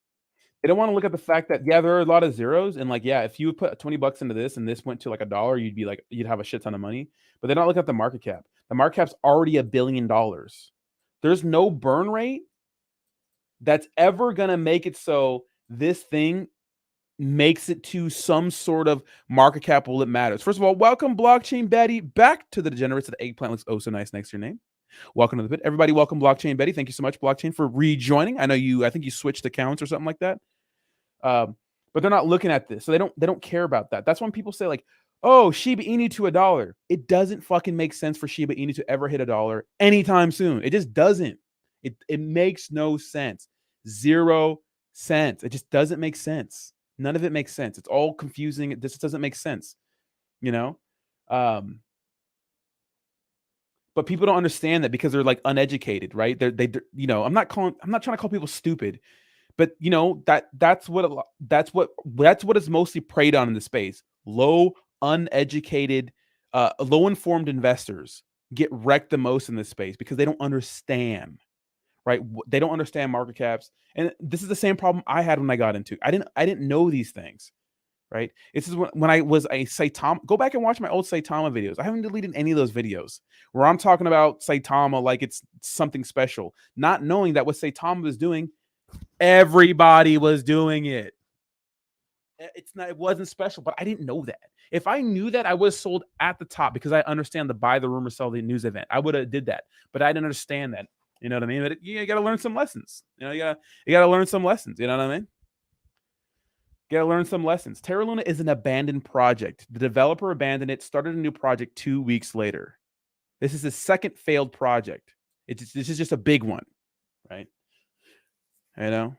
They don't want to look at the fact that, yeah, there are a lot of zeros. And like, yeah, if you put $20 into this and this went to like $1, you'd have a shit ton of money. But they're not looking at the market cap. The market cap's already $1 billion. There's no burn rate that's ever going to make it so this thing makes it to some sort of market cap that matters. First of all, welcome, Blockchain Betty, back to the Degenerates. The eggplant looks oh so nice next to your name. Welcome to the bit. Everybody, welcome Blockchain Betty. Thank you so much, Blockchain, for rejoining. I think you switched accounts or something like that. But they're not looking at this. So they don't care about that. That's when people say, like, Oh, Shiba Inu to $1. It doesn't fucking make sense for Shiba Inu to ever hit $1 anytime soon. It just doesn't. It makes no sense. 0 cents. It just doesn't make sense. None of it makes sense. It's all confusing. It just doesn't make sense, you know? But people don't understand that because they're like uneducated, right? They you know, I'm not trying to call people stupid, but you know, that's what is mostly preyed on in the space. Low, uneducated, low informed investors get wrecked the most in this space because they don't understand, right? They don't understand market caps. And this is the same problem I had when I got into. I didn't know these things, right? This is when I was a Saitama. Go back and watch my old Saitama videos. I haven't deleted any of those videos where I'm talking about Saitama like it's something special, not knowing that what Saitama was doing, everybody was doing it. It wasn't special, but I didn't know that. If I knew that, I would have sold at the top because I understand the buy the rumor, sell the news event. I would have did that, but I didn't understand that. You know what I mean? But you got to learn some lessons. You know, you got to learn some lessons. You know what I mean? Got to learn some lessons. Terra Luna is an abandoned project. The developer abandoned it, started a new project 2 weeks later. This is his second failed project. This is just a big one, right? You know,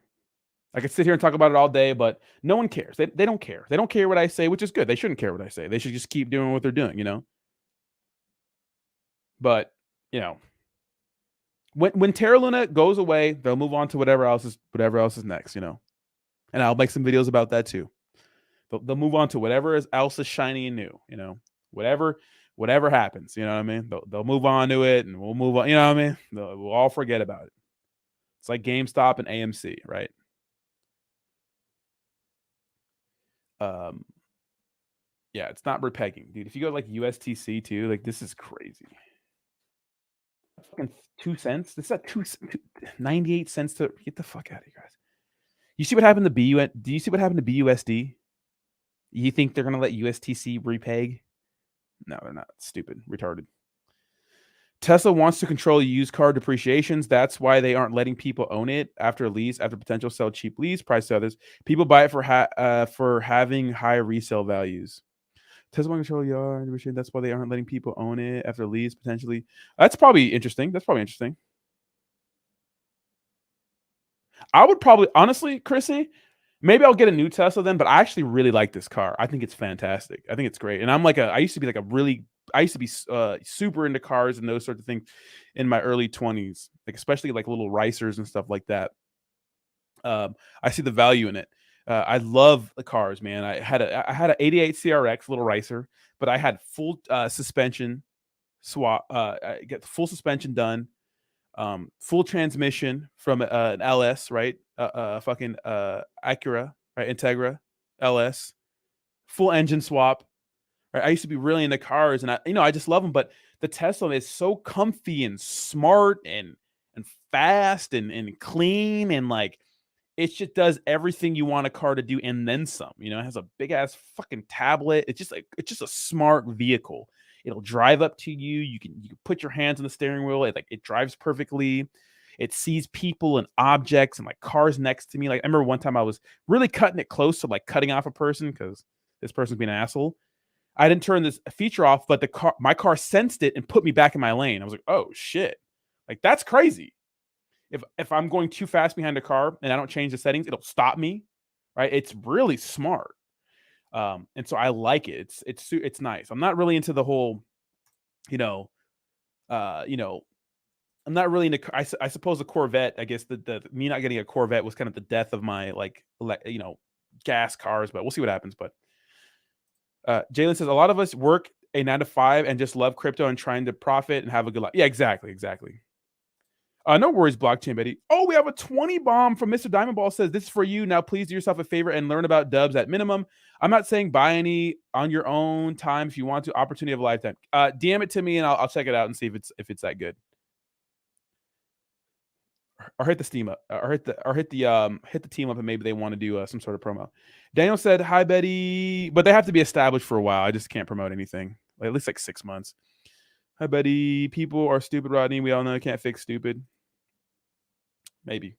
I could sit here and talk about it all day, but no one cares. They don't care. They don't care what I say, which is good. They shouldn't care what I say. They should just keep doing what they're doing, you know? But, you know, when Terra Luna goes away, they'll move on to whatever else is next, you know? And I'll make some videos about that too. They'll move on to whatever else is shiny and new, you know? Whatever happens, you know what I mean? They'll move on to it and we'll move on, you know what I mean? We'll all forget about it. It's like GameStop and AMC, right? Yeah, it's not repegging, dude. If you go to like USTC too, like this is crazy. Fucking 2 cents. This is at 98 cents to get the fuck out of here, guys. You see what happened to BUSD? Do you see what happened to BUSD? You think they're gonna let USTC repeg? No, they're not. Stupid, retarded. Tesla wants to control used car depreciations. That's why they aren't letting people own it after a lease, after potential sell cheap lease price to others. People buy it for having high resale values. Tesla wants to control yard depreciation. That's why they aren't letting people own it after a lease potentially. That's probably interesting. I would probably, honestly, Chrissy, maybe I'll get a new Tesla then, but I actually really like this car. I think it's fantastic. I think it's great. And I used to be super into cars and those sorts of things in my early 20s, like especially like little racers and stuff like that. I see the value in it. I love the cars, man. I had a 88 CRX little racer, but I had full suspension swap. I get the full suspension done. Full transmission from an LS, right? Fucking Acura, right? Integra LS, full engine swap. Right? I used to be really into cars, and I just love them. But the Tesla is so comfy and smart and fast and clean, and like it just does everything you want a car to do and then some. You know, it has a big ass fucking tablet. It's just a smart vehicle. It'll drive up to you. You can put your hands on the steering wheel. It drives perfectly. It sees people and objects and like cars next to me. Like I remember one time I was really cutting it close to like cutting off a person because this person's being an asshole. I didn't turn this feature off, but my car sensed it and put me back in my lane. I was like, oh shit. Like that's crazy. If I'm going too fast behind a car and I don't change the settings, it'll stop me. Right? It's really smart. And so I like it. It's nice. I'm not really into the whole, you know, I'm not really into. I suppose the Corvette. I guess the me not getting a Corvette was kind of the death of my gas cars. But we'll see what happens. But Jalen says a lot of us work a 9 to 5 and just love crypto and trying to profit and have a good life. Yeah, exactly. No worries, blockchain Betty. Oh, we have a 20 bomb from Mr. Diamond Ball. Says this is for you. Now, please do yourself a favor and learn about dubs at minimum. I'm not saying buy any on your own time if you want to. Opportunity of a lifetime. DM it to me and I'll check it out and see if it's that good. Or hit the Steam up, or hit the team up, and maybe they want to do some sort of promo. Daniel said, "Hi Betty," but they have to be established for a while. I just can't promote anything. At least like 6 months. Hi Betty. People are stupid, Rodney. We all know I can't fix stupid. Maybe.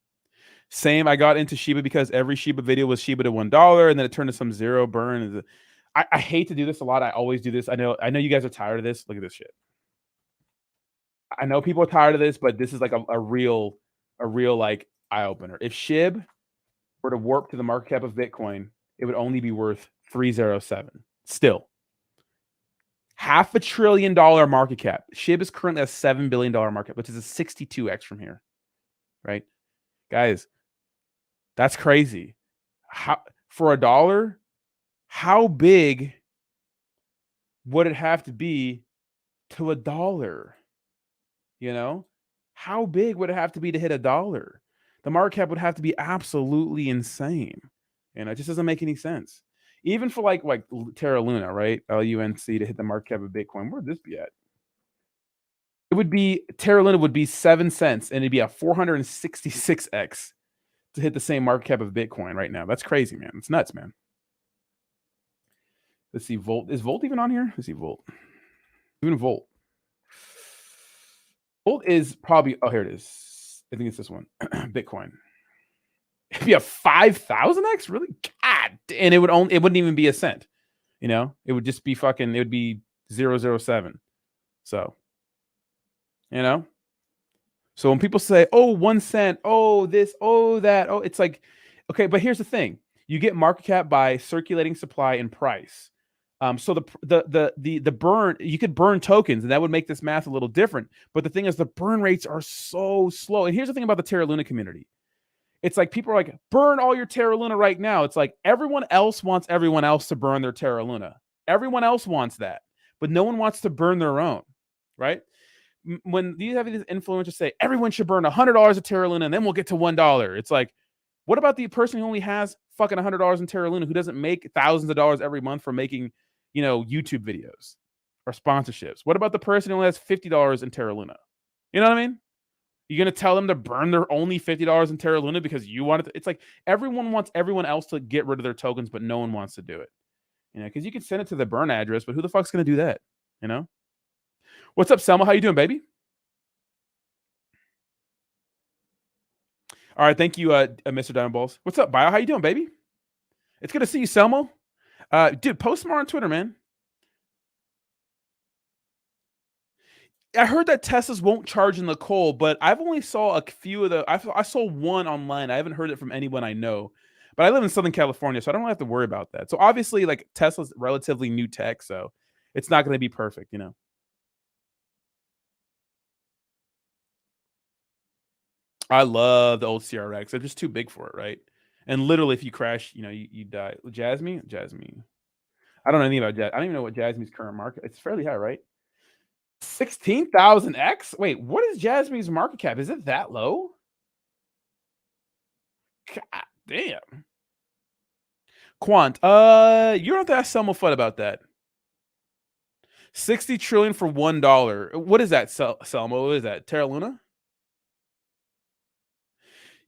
Same. I got into Shiba because every Shiba video was Shiba to $1, and then it turned to some zero burn. I hate to do this a lot. I always do this. I know you guys are tired of this. Look at this shit. I know people are tired of this, but this is like a real like eye opener. If SHIB were to warp to the market cap of Bitcoin, it would only be worth 307. Still, $500 billion market cap. SHIB is currently a $7 billion market cap, which is a 62x from here, right? Guys, that's crazy. How for $1? How big would it have to be to $1? You know, how big would it have to be to hit $1? The market cap would have to be absolutely insane. It just doesn't make any sense. Even for like Terra Luna, right? LUNC to hit the market cap of Bitcoin. Where would this be at? It would be Terra Luna would be 7 cents, and it'd be a 466x to hit the same market cap of Bitcoin right now. That's crazy, man. It's nuts, man. Let's see, Volt. Is Volt even on here? Let's see, Volt. Even Volt. Volt is probably, oh, here it is. I think it's this one. Bitcoin. It'd be a 5,000x? Really? God. And it wouldn't even be a cent. It would just be it would be 007. So, So when people say, oh, 1 cent, oh, this, oh, that, oh, it's like, okay, but here's the thing. You get market cap by circulating supply and price. So the burn, you could burn tokens, and that would make this math a little different. But the thing is, the burn rates are so slow. And here's the thing about the Terra Luna community. It's like people are like, burn all your Terra Luna right now. It's like everyone else wants everyone else to burn their Terra Luna. Everyone else wants that, but no one wants to burn their own, right? When these influencers say everyone should burn $100 of Terra Luna and then we'll get to $1, it's like, what about the person who only has fucking $100 in Terra Luna, who doesn't make thousands of dollars every month from making, YouTube videos or sponsorships? What about the person who only has $50 in Terra Luna? You know what I mean? You're going to tell them to burn their only $50 in Terra Luna because you want it to, it's like everyone wants everyone else to get rid of their tokens, but no one wants to do it. Because you can send it to the burn address, but who the fuck's going to do that? What's up, Selma? How you doing, baby? All right, thank you, Mr. Diamond Balls. What's up, Bio? How you doing, baby? It's good to see you, Selma. Dude, post more on Twitter, man. I heard that Teslas won't charge in the coal, but I've only saw a few of the. I saw one online. I haven't heard it from anyone I know, but I live in Southern California, so I don't really have to worry about that. So obviously, like Tesla's relatively new tech, so it's not going to be perfect, I love the old CRX. They're just too big for it, right? And literally, if you crash, you die. Jasmine. I don't know anything about Jasmine. I don't even know what Jasmine's current market. It's fairly high, right? 16,000x? Wait, what is Jasmine's market cap? Is it that low? God damn. Quant, you don't have to ask Selma Fudd about that. 60 trillion for $1. What is that, Selma? What is that? Terra Luna?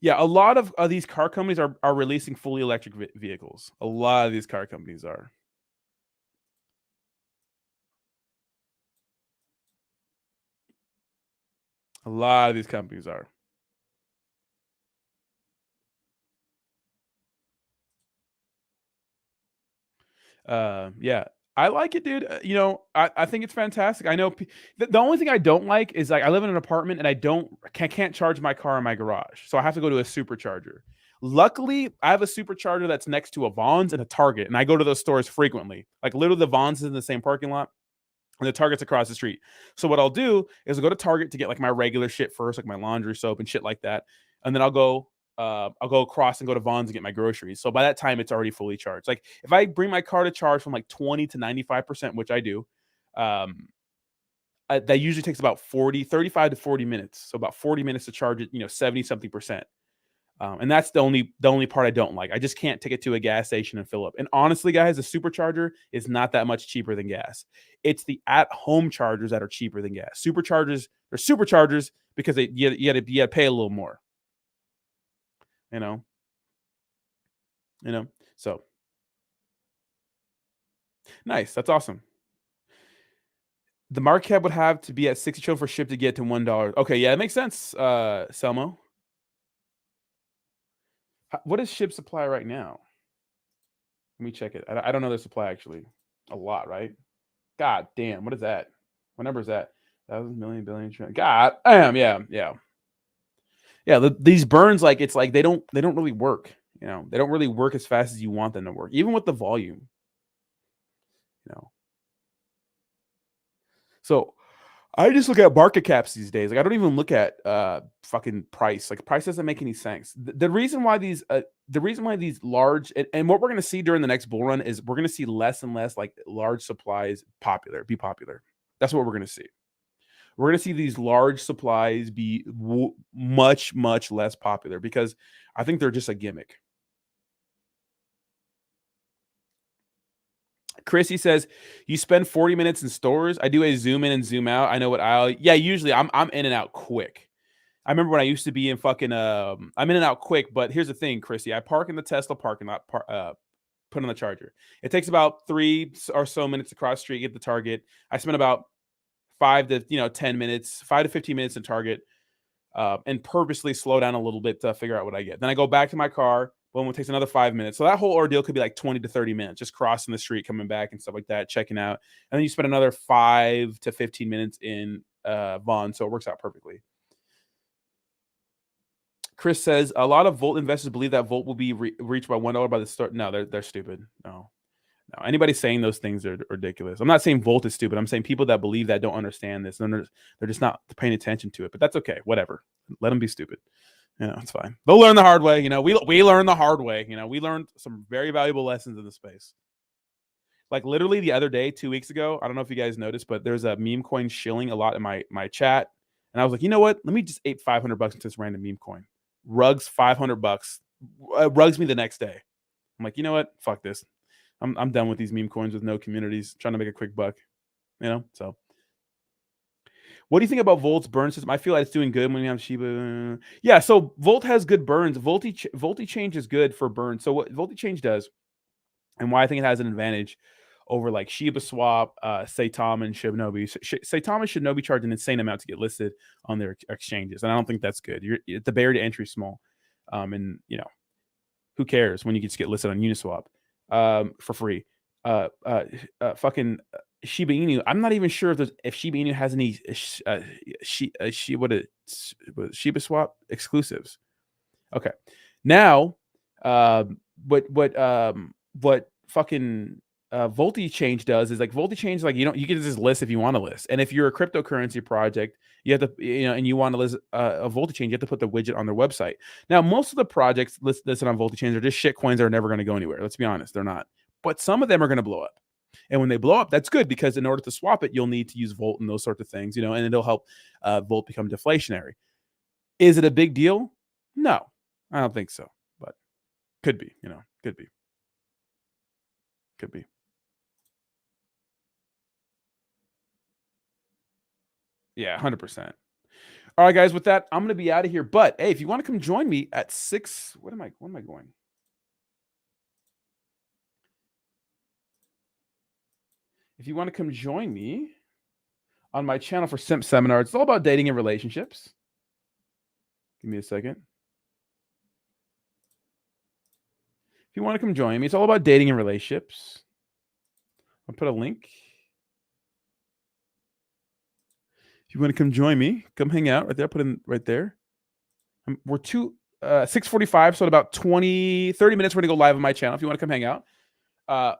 Yeah, a lot of these car companies are releasing fully electric vehicles. A lot of these car companies are. A lot of these companies are. Yeah, I like it, dude. I think it's fantastic. I know the only thing I don't like is like I live in an apartment and I can't charge my car in my garage, so I have to go to a supercharger. Luckily, I have a supercharger that's next to a Vons and a Target, and I go to those stores frequently. Like literally, the Vons is in the same parking lot, and the Target's across the street. So what I'll do is I'll go to Target to get like my regular shit first, like my laundry soap and shit like that, and then I'll go across and go to Vons and get my groceries. So by that time, it's already fully charged. Like if I bring my car to charge from like 20 to 95%, which I do, that usually takes about 35 to 40 minutes. So about 40 minutes to charge it, 70 something percent. And that's the only part I don't like. I just can't take it to a gas station and fill up. And honestly, guys, the supercharger is not that much cheaper than gas. It's the at-home chargers that are cheaper than gas. Superchargers, they're superchargers because you got to pay a little more. So nice. That's awesome. The market cap would have to be at 60 trillion for SHIB to get to $1. Okay, yeah, it makes sense, Selmo. What is SHIB supply right now? Let me check it. I don't know the supply actually. A lot, right? God damn. What is that? What number is that? 1,000 million billion trillion. God damn. Yeah. These burns, like it's like they don't really work. You know, they don't really work as fast as you want them to work, even with the volume. You know. So I just look at market caps these days. Like I don't even look at fucking price. Like price doesn't make any sense. The reason why these large and what we're gonna see during the next bull run is we're gonna see less and less like large supplies be popular. That's what we're gonna see. We're gonna see these large supplies be much less popular because I think they're just a gimmick. Chrissy says, you spend 40 minutes in stores. I do a zoom in and zoom out. I know what usually I'm in and out quick. I remember when I used to be in fucking, I'm in and out quick, but here's the thing, Chrissy, I park in the Tesla parking lot, put on the charger. It takes about 3 or so minutes to cross the street, get the Target. I spend about 5 to 10 minutes, 5 to 15 minutes in Target, and purposely slow down a little bit to figure out what I get. Then I go back to my car. Boom, it takes another 5 minutes. So that whole ordeal could be like 20 to 30 minutes, just crossing the street, coming back and stuff like that, checking out. And then you spend another 5 to 15 minutes in Vaughn. So it works out perfectly. Chris says, a lot of Volt investors believe that Volt will be reached by $1 by the start. No, they're stupid. No. Anybody saying those things are ridiculous. I'm not saying Volt is stupid. I'm saying people that believe that don't understand this. And they're just not paying attention to it. But that's okay. Whatever. Let them be stupid. It's fine. They'll learn the hard way. We learn the hard way. We learned some very valuable lessons in the space. Like literally the other day, 2 weeks ago, I don't know if you guys noticed, but there's a meme coin shilling a lot in my chat. And I was like, you know what? Let me just ape $500 into this random meme coin. Rugs $500. Rugs me the next day. I'm like, you know what? Fuck this. I'm done with these meme coins with no communities. Trying to make a quick buck. So. What do you think about Volt's burn system? I feel like it's doing good when you have Shiba. Yeah, so Volt has good burns. VoltiChange is good for burns. So what VoltiChange does, and why I think it has an advantage over like Shiba Swap, Saitama, and Shinobi. Saitama and Shinobi charge an insane amount to get listed on their exchanges, and I don't think that's good. The barrier to entry is small, and who cares when you just get listed on Uniswap for free? Fucking Shiba Inu. I'm not even sure if Shiba Inu has any Shiba Swap exclusives. Okay, now what fucking VoltiChange does is like VoltiChange, like you can just list if you want to list, and if you're a cryptocurrency project, you have to and you want to list a VoltiChange, you have to put the widget on their website. Now most of the projects listed on VoltiChange are just shit coins that are never going to go anywhere. Let's be honest, they're not. But some of them are going to blow up. And when they blow up, that's good because in order to swap it, you'll need to use Volt and those sorts of things, and it'll help Volt become deflationary. Is it a big deal? No, I don't think so, but could be, could be. Could be. Yeah, 100%. All right, guys, with that, I'm going to be out of here. But hey, if you want to come join me at 6, what am I going? If you want to come join me on my channel for Simp Seminar, it's all about dating and relationships. Give me a second. If you want to come join me, it's all about dating and relationships. I'll put a link. If you want to come join me, come hang out right there. Put in right there. We're 6:45, so in about 30 minutes, we're going to go live on my channel. If you want to come hang out,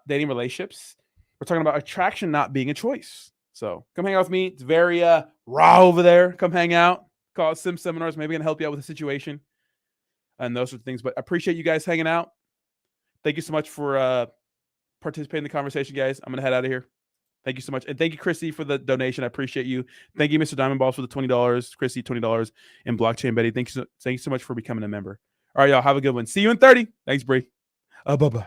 dating relationships. We're talking about attraction not being a choice. So come hang out with me. It's very raw over there. Come hang out. Call it Sim Seminars. Maybe going to help you out with the situation and those sorts of things. But I appreciate you guys hanging out. Thank you so much for participating in the conversation, guys. I'm going to head out of here. Thank you so much. And thank you, Chrissy, for the donation. I appreciate you. Thank you, Mr. Diamond Balls, for the $20. Chrissy, $20. And Blockchain Betty, thank you so much for becoming a member. All right, y'all. Have a good one. See you in 30. Thanks, Bree. Bye-bye.